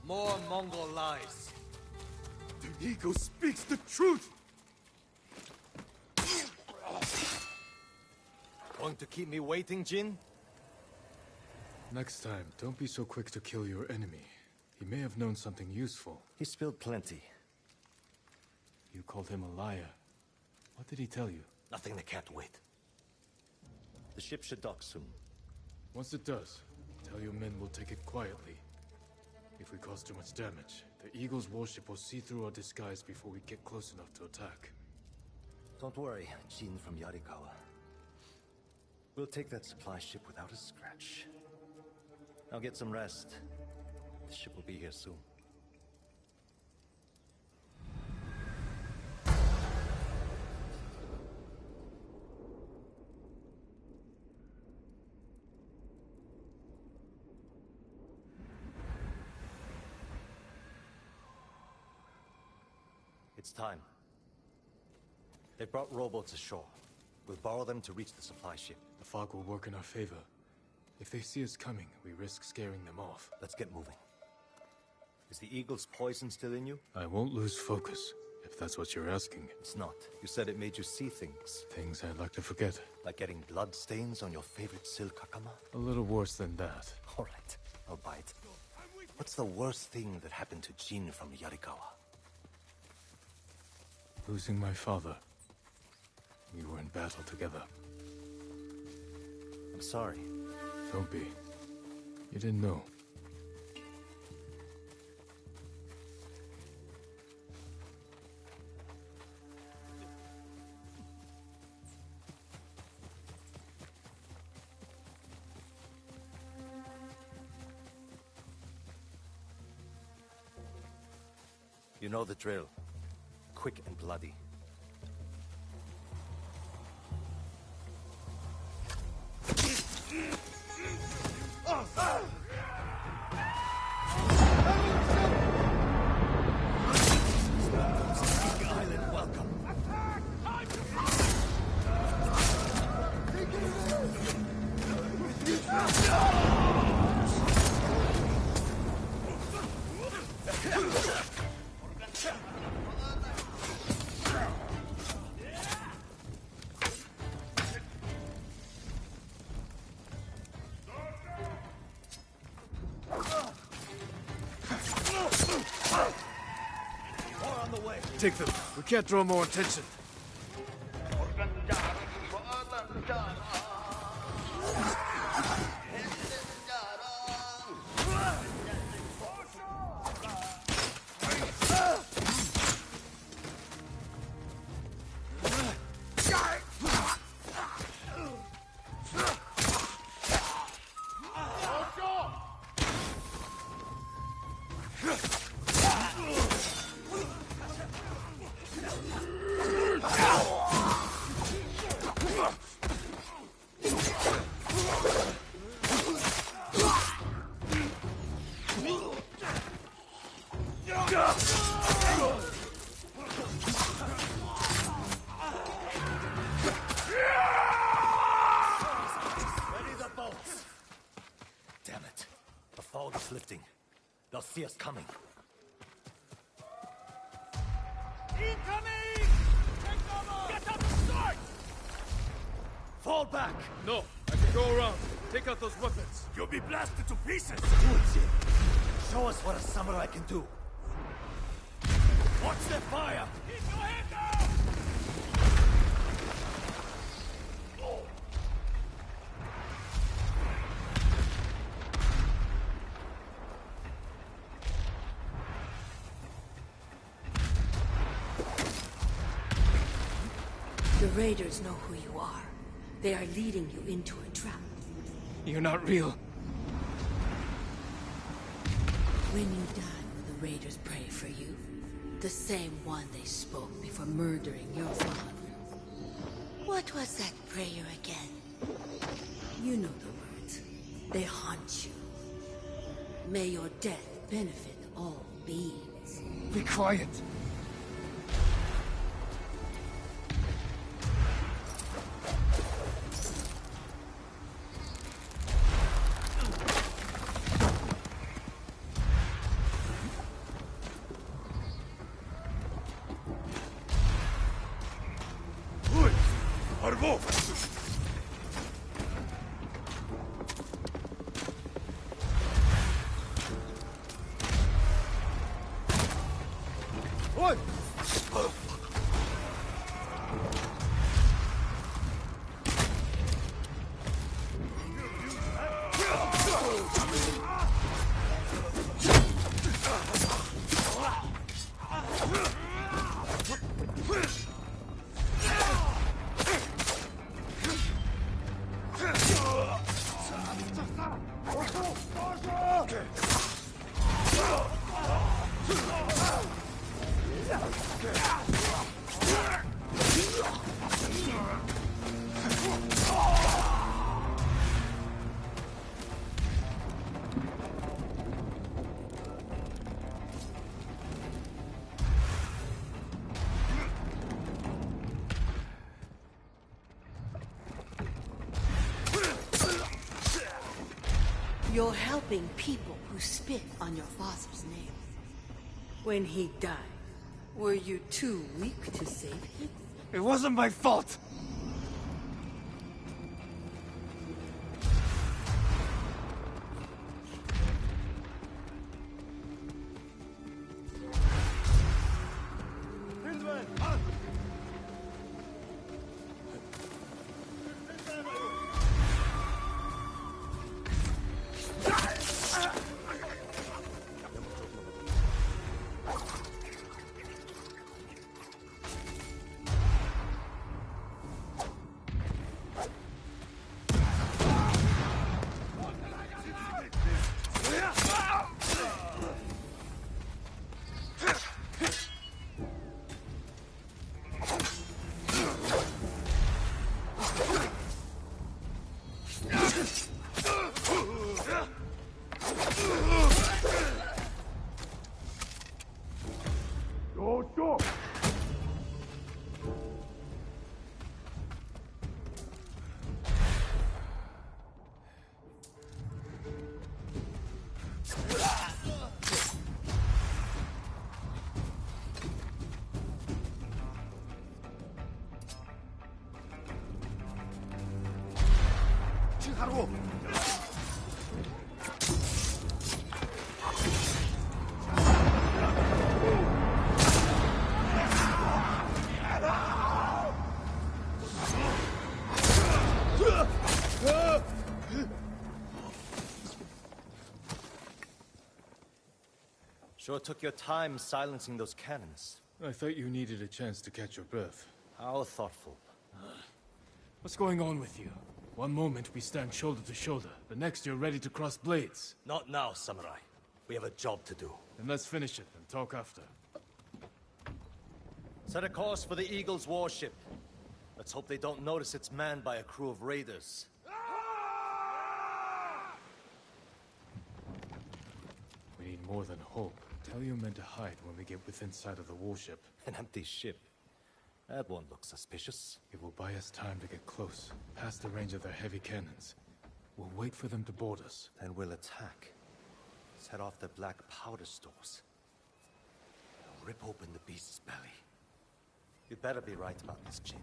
More Mongol lies. The eagle speaks the truth! Going to keep me waiting, Jin? Next time, don't be so quick to kill your enemy. He may have known something useful. He spilled plenty. You called him a liar. What did he tell you? Nothing that can't wait. The ship should dock soon. Once it does, tell your men we'll take it quietly. If we cause too much damage, the Eagle's warship will see through our disguise before we get close enough to attack. Don't worry, Jin from Yarikawa. We'll take that supply ship without a scratch. Now get some rest. The ship will be here soon. It's time. They brought rowboats ashore. We'll borrow them to reach the supply ship. The fog will work in our favor. If they see us coming, we risk scaring them off. Let's get moving. Is the Eagle's poison still in you? I won't lose focus, if that's what you're asking. It's not. You said it made you see things. Things I'd like to forget. Like getting blood stains on your favorite silk hakama? A little worse than that. All right, I'll bite. What's the worst thing that happened to Jin from Yarikawa? Losing my father. We were in battle together. I'm sorry. Don't be. You didn't know. You know the drill. Quick and bloody. Island, welcome. Take them. We can't draw more attention. see us coming. Incoming! Take cover! Get up and start! Fall back! No, I can go around. Take out those weapons. You'll be blasted to pieces! Show us what a samurai can do. Watch their fire! Keep your head down! The raiders know who you are. They are leading you into a trap. You're not real. When you die, will the raiders pray for you? The same one they spoke before murdering your father. What was that prayer again? You know the words. They haunt you. May your death benefit all beings. Be quiet. You're helping people who spit on your father's name. When he died, were you too weak to save him? It wasn't my fault. Sure took your time silencing those cannons. I thought you needed a chance to catch your breath. How thoughtful. What's going on with you? One moment we stand shoulder to shoulder, the next you're ready to cross blades. Not now, samurai. We have a job to do. Then let's finish it and talk after. Set a course for the Eagle's warship. Let's hope they don't notice it's manned by a crew of raiders. We need more than hope. Tell your men to hide when we get within sight of the warship. An empty ship. That won't look suspicious. It will buy us time to get close, past the range of their heavy cannons. We'll wait for them to board us. Then we'll attack. set off the black powder stores. They'll rip open the beast's belly. You'd better be right about this, Jin.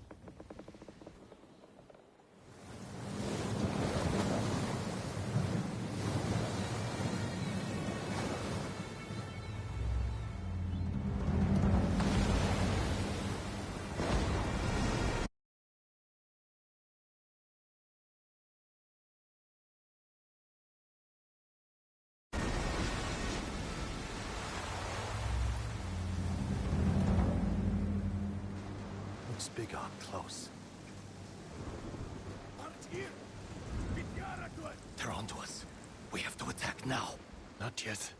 Looks bigger up close. They're onto us. We have to attack now. Not yet.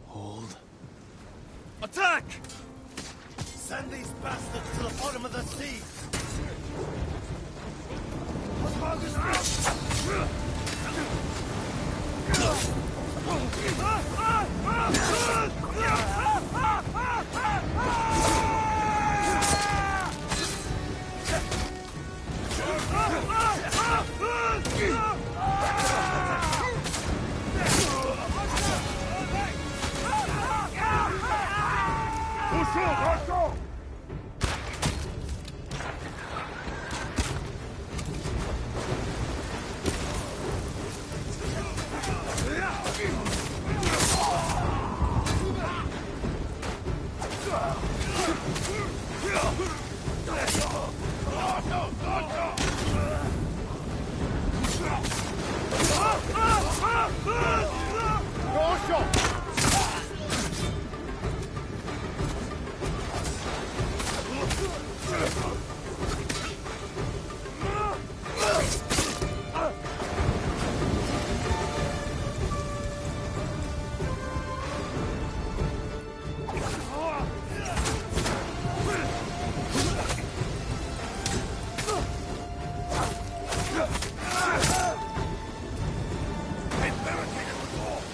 Hold. Attack! Send these bastards to the bottom of the sea!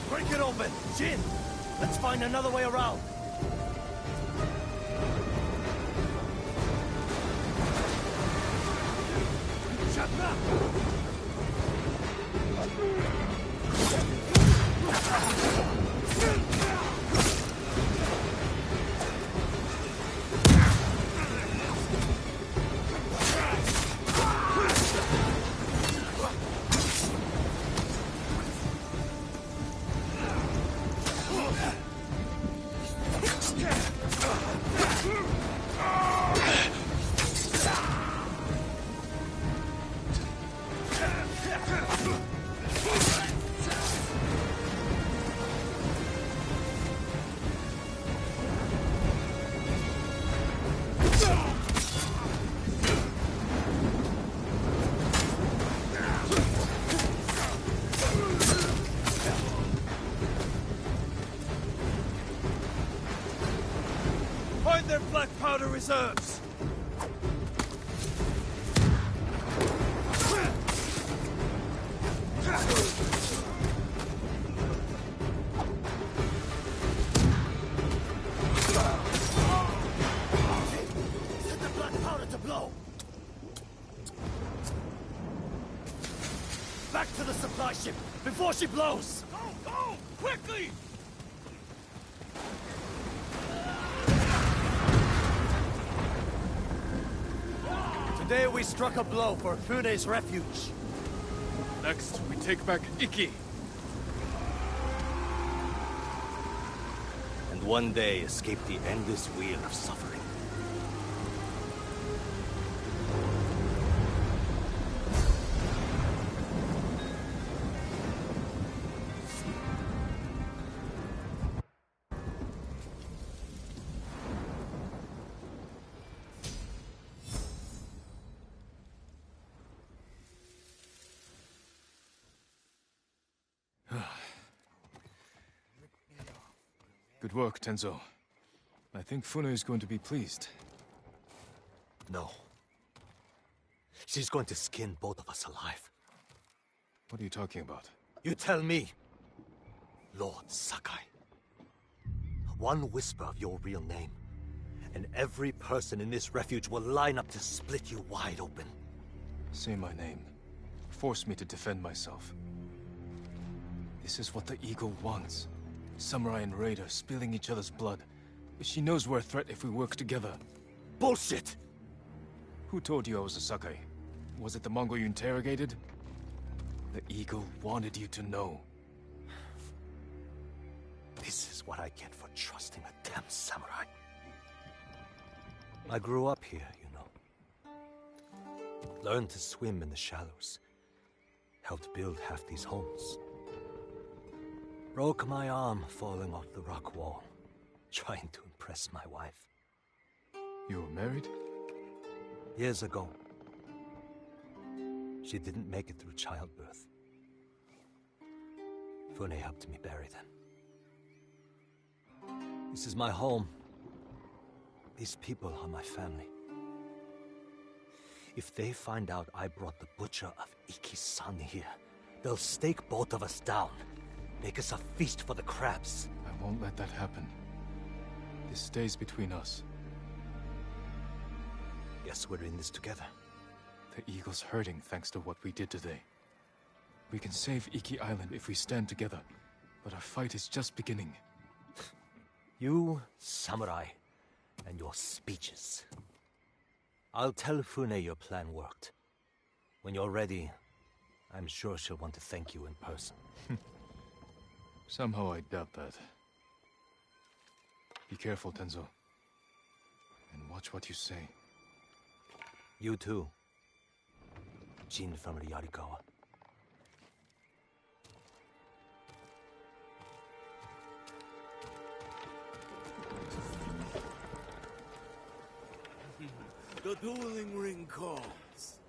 Break it open! Jin! Let's find another way around! Find their black powder reserves! Set the black powder to blow! Back to the supply ship before she blows! Go! Go! Quickly! Today we struck a blow for Fune's refuge. Next, we take back Iki. And one day escape the endless wheel of suffering. Good work, Tenzo. I think Fune is going to be pleased. No. She's going to skin both of us alive. What are you talking about? You tell me, Lord Sakai. One whisper of your real name, and every person in this refuge will line up to split you wide open. Say my name. Force me to defend myself. This is what the Eagle wants. Samurai and Raider spilling each other's blood. She knows we're a threat if we work together. Bullshit! Who told you I was a Sakai? Was it the Mongol you interrogated? The Eagle wanted you to know. This is what I get for trusting a damn samurai. I grew up here, you know. Learned to swim in the shallows. Helped build half these homes. Broke my arm falling off the rock wall, trying to impress my wife. You were married? Years ago. She didn't make it through childbirth. Fune helped me bury them. This is my home. These people are my family. If they find out I brought the butcher of Iki-san here, they'll stake both of us down. Make us a feast for the crabs. I won't let that happen. This stays between us. Guess we're in this together. The Eagle's hurting thanks to what we did today. We can save Iki Island if we stand together, but our fight is just beginning. You, samurai, and your speeches. I'll tell Fune your plan worked. When you're ready, I'm sure she'll want to thank you in person. Somehow I doubt that. Be careful, Tenzo. And watch what you say. You too. Jin from Yarikawa. The dueling ring calls.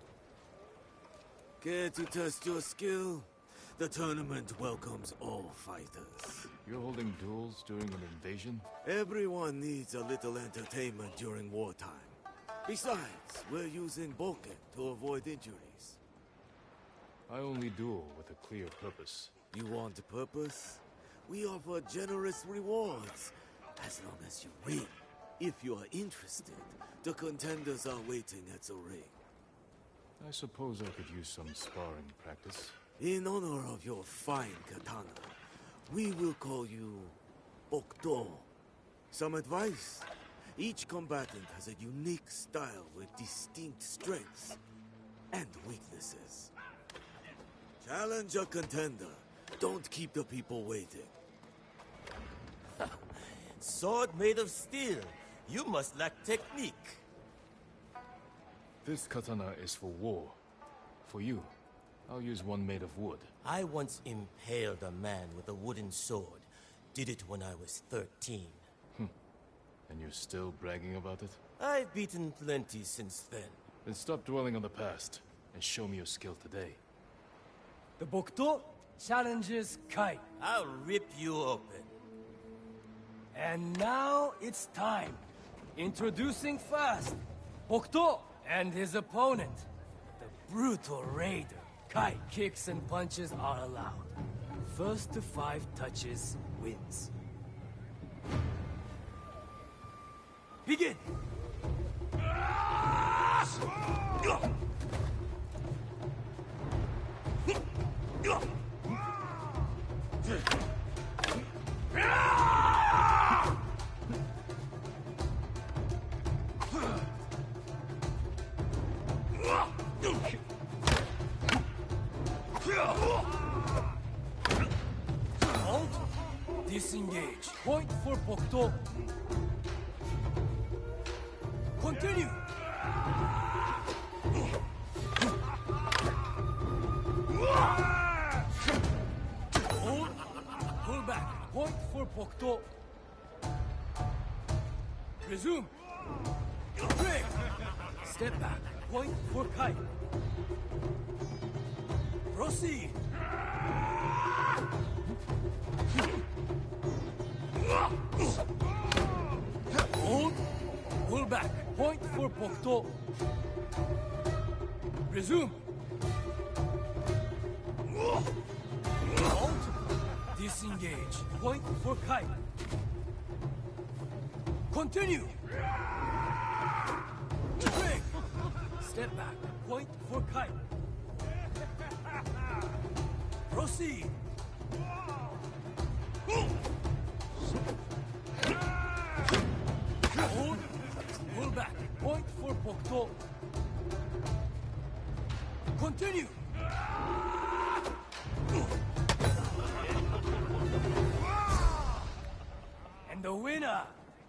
Care to test your skill? The tournament welcomes all fighters. You're holding duels during an invasion? Everyone needs a little entertainment during wartime. Besides, we're using Boken to avoid injuries. I only duel with a clear purpose. You want a purpose? We offer generous rewards, as long as you win. If you are interested, the contenders are waiting at the ring. I suppose I could use some sparring practice. In honor of your fine katana, we will call you Bokdo. Some advice? Each combatant has a unique style with distinct strengths and weaknesses. Challenge a contender. Don't keep the people waiting. Sword made of steel. You must lack technique. This katana is for war. For you, I'll use one made of wood. I once impaled a man with a wooden sword. Did it when I was 13. And you're still bragging about it? I've beaten plenty since then. Then stop dwelling on the past, and show me your skill today. The Bokdo challenges Kai. I'll rip you open. And now it's time. Introducing first, Bokdo and his opponent, the brutal raider. Kai. Kicks and punches are allowed. First to 5 touches wins. Begin! Halt. Disengage. Point for Bokdo. Continue! Hold. Pull back. Point for Bokdo. Resume. Break. Step back. Point for Kai. Proceed. Hold. Pull back. Point for Bokdo. Resume. Halt. Disengage. Point for Kai. Continue. Break. Step back. Point for Kai. Proceed. Hold. Pull back. Point for Bokto. Continue. And the winner,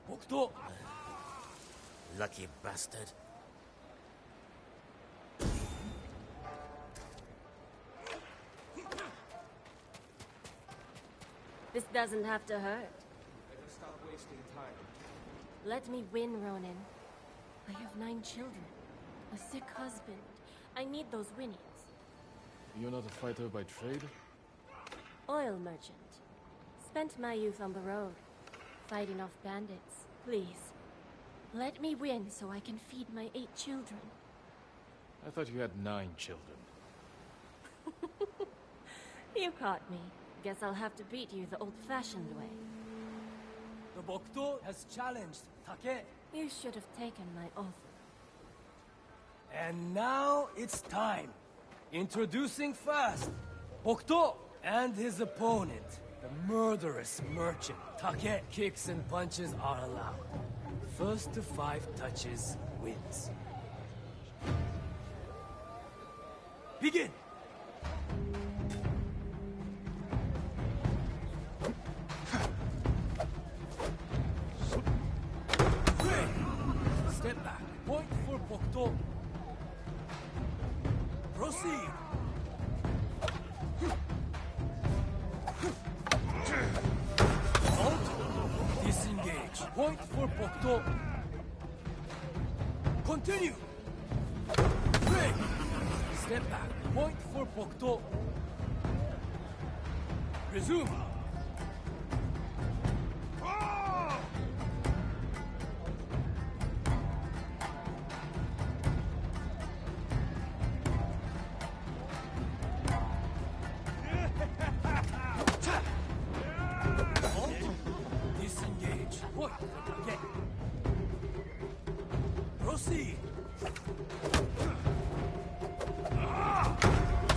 Bokto. Lucky bastard. This doesn't have to hurt. Better stop wasting time. Let me win, Ronin. I have 9 children. A sick husband. I need those winnings. You're not a fighter by trade? Oil merchant. Spent my youth on the road, fighting off bandits. Please, let me win so I can feed my 8 children. I thought you had 9 children. You caught me. Guess I'll have to beat you the old-fashioned way. The Bokto has challenged Take. You should have taken my offer. And now it's time. Introducing first, Bokto and his opponent, the murderous merchant. Take. Kicks and punches are allowed. First to 5 touches wins. Begin! Step back. Point for Bokto. Proceed. Halt. Disengage. Point for Bokto. Continue. Break. Step back. Point for Bokto. Resume. Disengage. Point. Again. Proceed.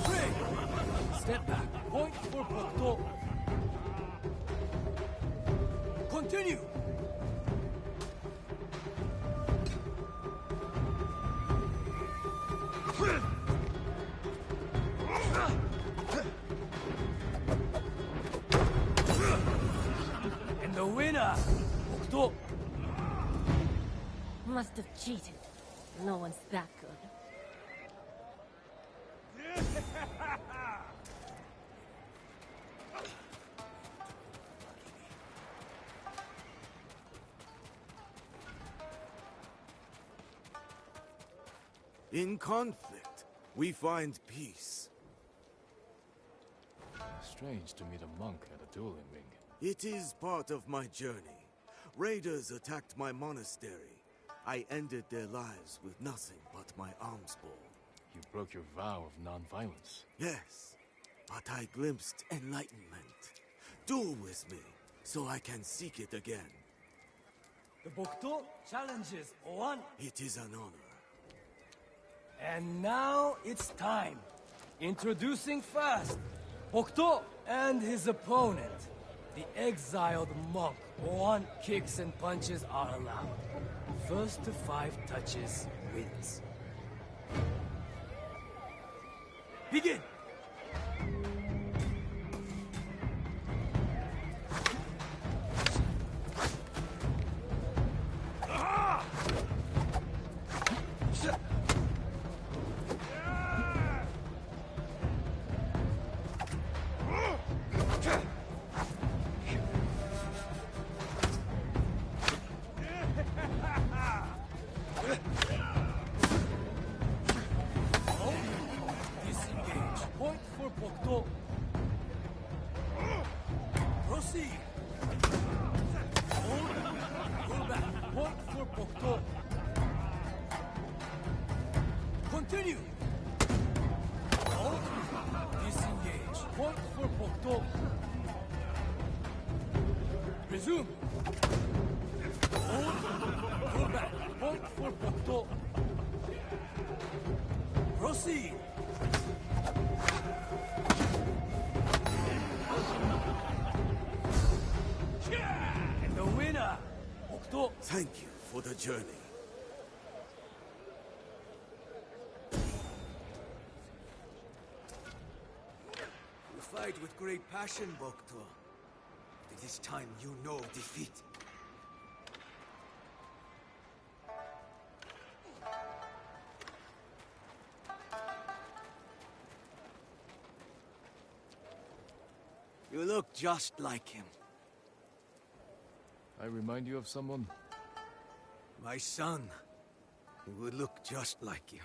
Break. Step back. Point for Bokto. Continue. And the winner, Bokto. Must have cheated. No one's that good. In conflict, we find peace. Strange to meet a monk at a dueling ring. It is part of my journey. Raiders attacked my monastery. I ended their lives with nothing but my alms bowl. You broke your vow of non-violence. Yes, but I glimpsed enlightenment. Duel with me, so I can seek it again. The Bokto challenges one. It is an honor. And now it's time. Introducing first, Bokto and his opponent, the exiled monk. 1 kicks and punches are allowed. First to 5 touches wins. Begin! Disengage. Point for Bokto. Proceed. Hold. Pull back. Point for Bokto. Continue. Hold. Disengage. Point for Bokto. Resume. Hold. Pull back. Point for Bokto. Proceed. Thank you for the journey. You fight with great passion, Bokto. But this time you know defeat. You look just like him. I remind you of someone? My son. He would look just like you.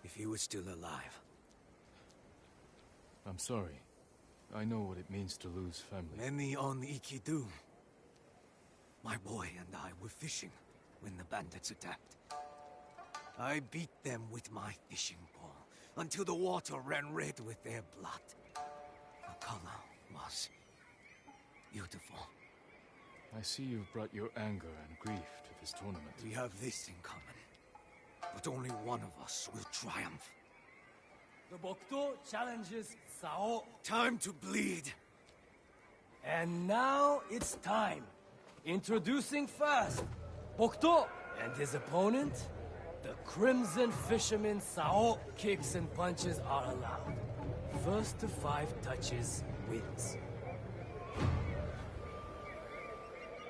If he was still alive. I'm sorry. I know what it means to lose family. Many on Ikidu. My boy and I were fishing when the bandits attacked. I beat them with my fishing pole until the water ran red with their blood. The color was beautiful. I see you've brought your anger and grief to this tournament. We have this in common. But only one of us will triumph. The Bokto challenges Sao. Time to bleed. And now it's time. Introducing first, Bokto and his opponent, the Crimson Fisherman Sao. Kicks and punches are allowed. First to 5 touches wins.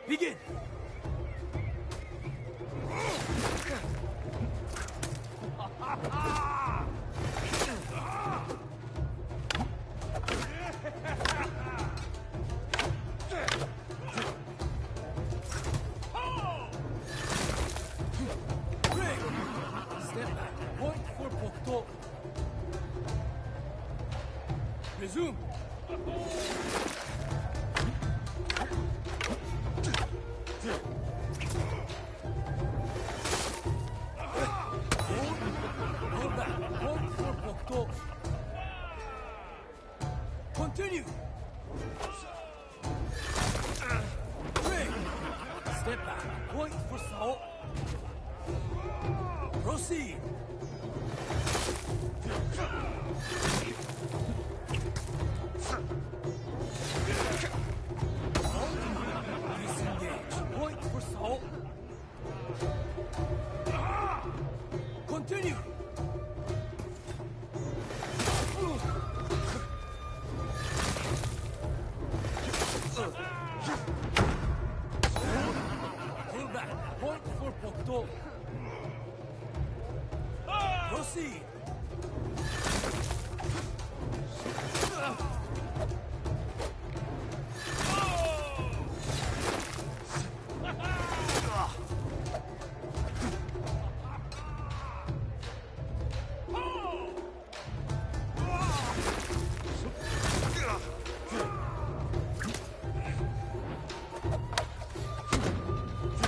Begin! Step back. Point for Bokto. Resume. Hold back. Point for Bokto. Continue. Break. Step back. Point for Sao. Proceed. Disengage. Point for Sao. Continue. Hold back. Point for Bokto. Proceed.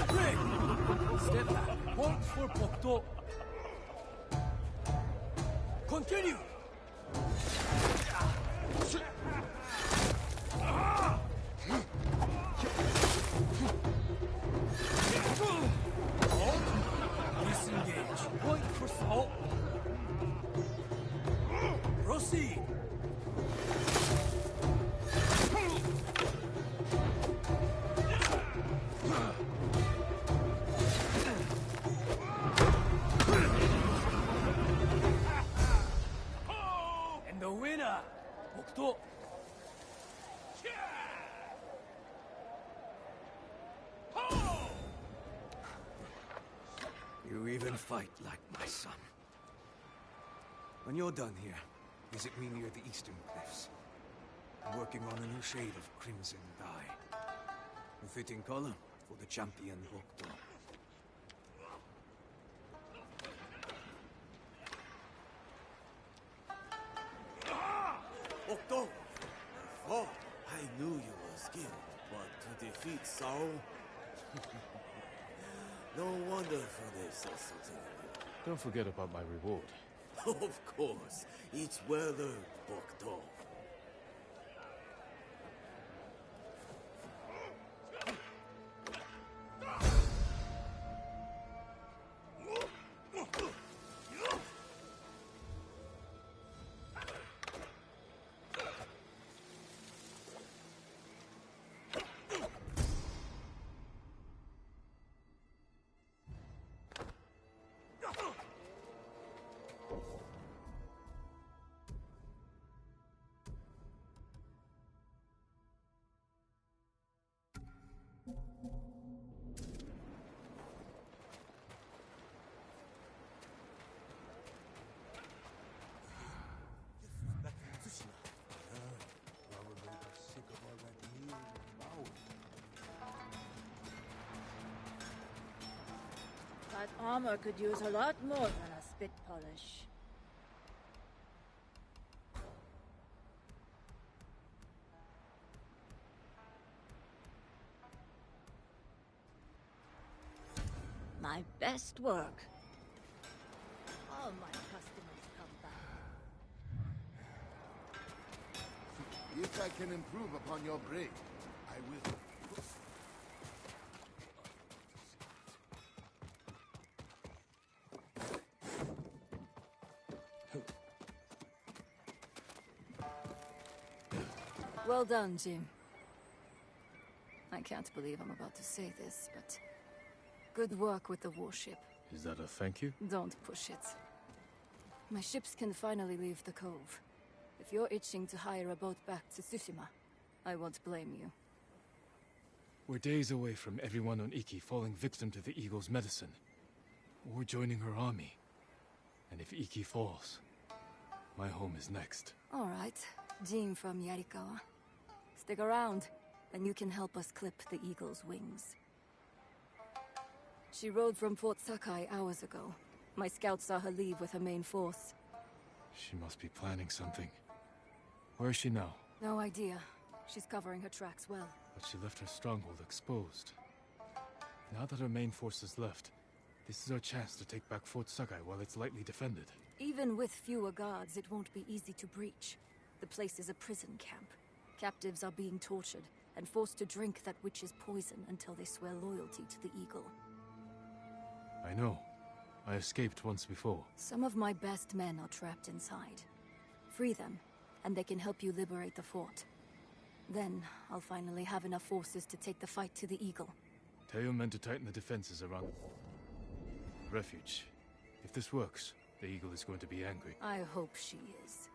Break. Step back. Point for Bokto. Continue. Disengage. Point for Sao. Proceed. And the winner, Bokto. You even fight like my son. When you're done here, visit me near the eastern cliffs. I'm working on a new shade of crimson dye. A fitting color for the champion Bokto. Bokto! Oh, I knew you were skilled, but to defeat Sao? No wonder Fune says something of you. Don't forget about my reward. Of course. It's well earned, Bokto. armor could use a lot more than a spit polish. My best work. All my customers come back. If I can improve upon your brain, I will. Well done, Jim. I can't believe I'm about to say this, but good work with the warship. Is that a thank you? Don't push it. My ships can finally leave the cove. If you're itching to hire a boat back to Tsushima, I won't blame you. We're days away from everyone on Iki falling victim to the Eagle's medicine. Or joining her army. And if Iki falls, my home is next. All right, Jim from Yarikawa. Stick around, and you can help us clip the Eagle's wings. She rode from Fort Sakai hours ago. My scouts saw her leave with her main force. She must be planning something. Where is she now? No idea. She's covering her tracks well. But she left her stronghold exposed. Now that her main force is left, this is our chance to take back Fort Sakai while it's lightly defended. Even with fewer guards, it won't be easy to breach. The place is a prison camp. Captives are being tortured and forced to drink that witch's poison until they swear loyalty to the Eagle. I know. I escaped once before. Some of my best men are trapped inside. Free them, and they can help you liberate the fort. Then, I'll finally have enough forces to take the fight to the Eagle. Tell your men to tighten the defenses around the refuge. If this works, the Eagle is going to be angry. I hope she is.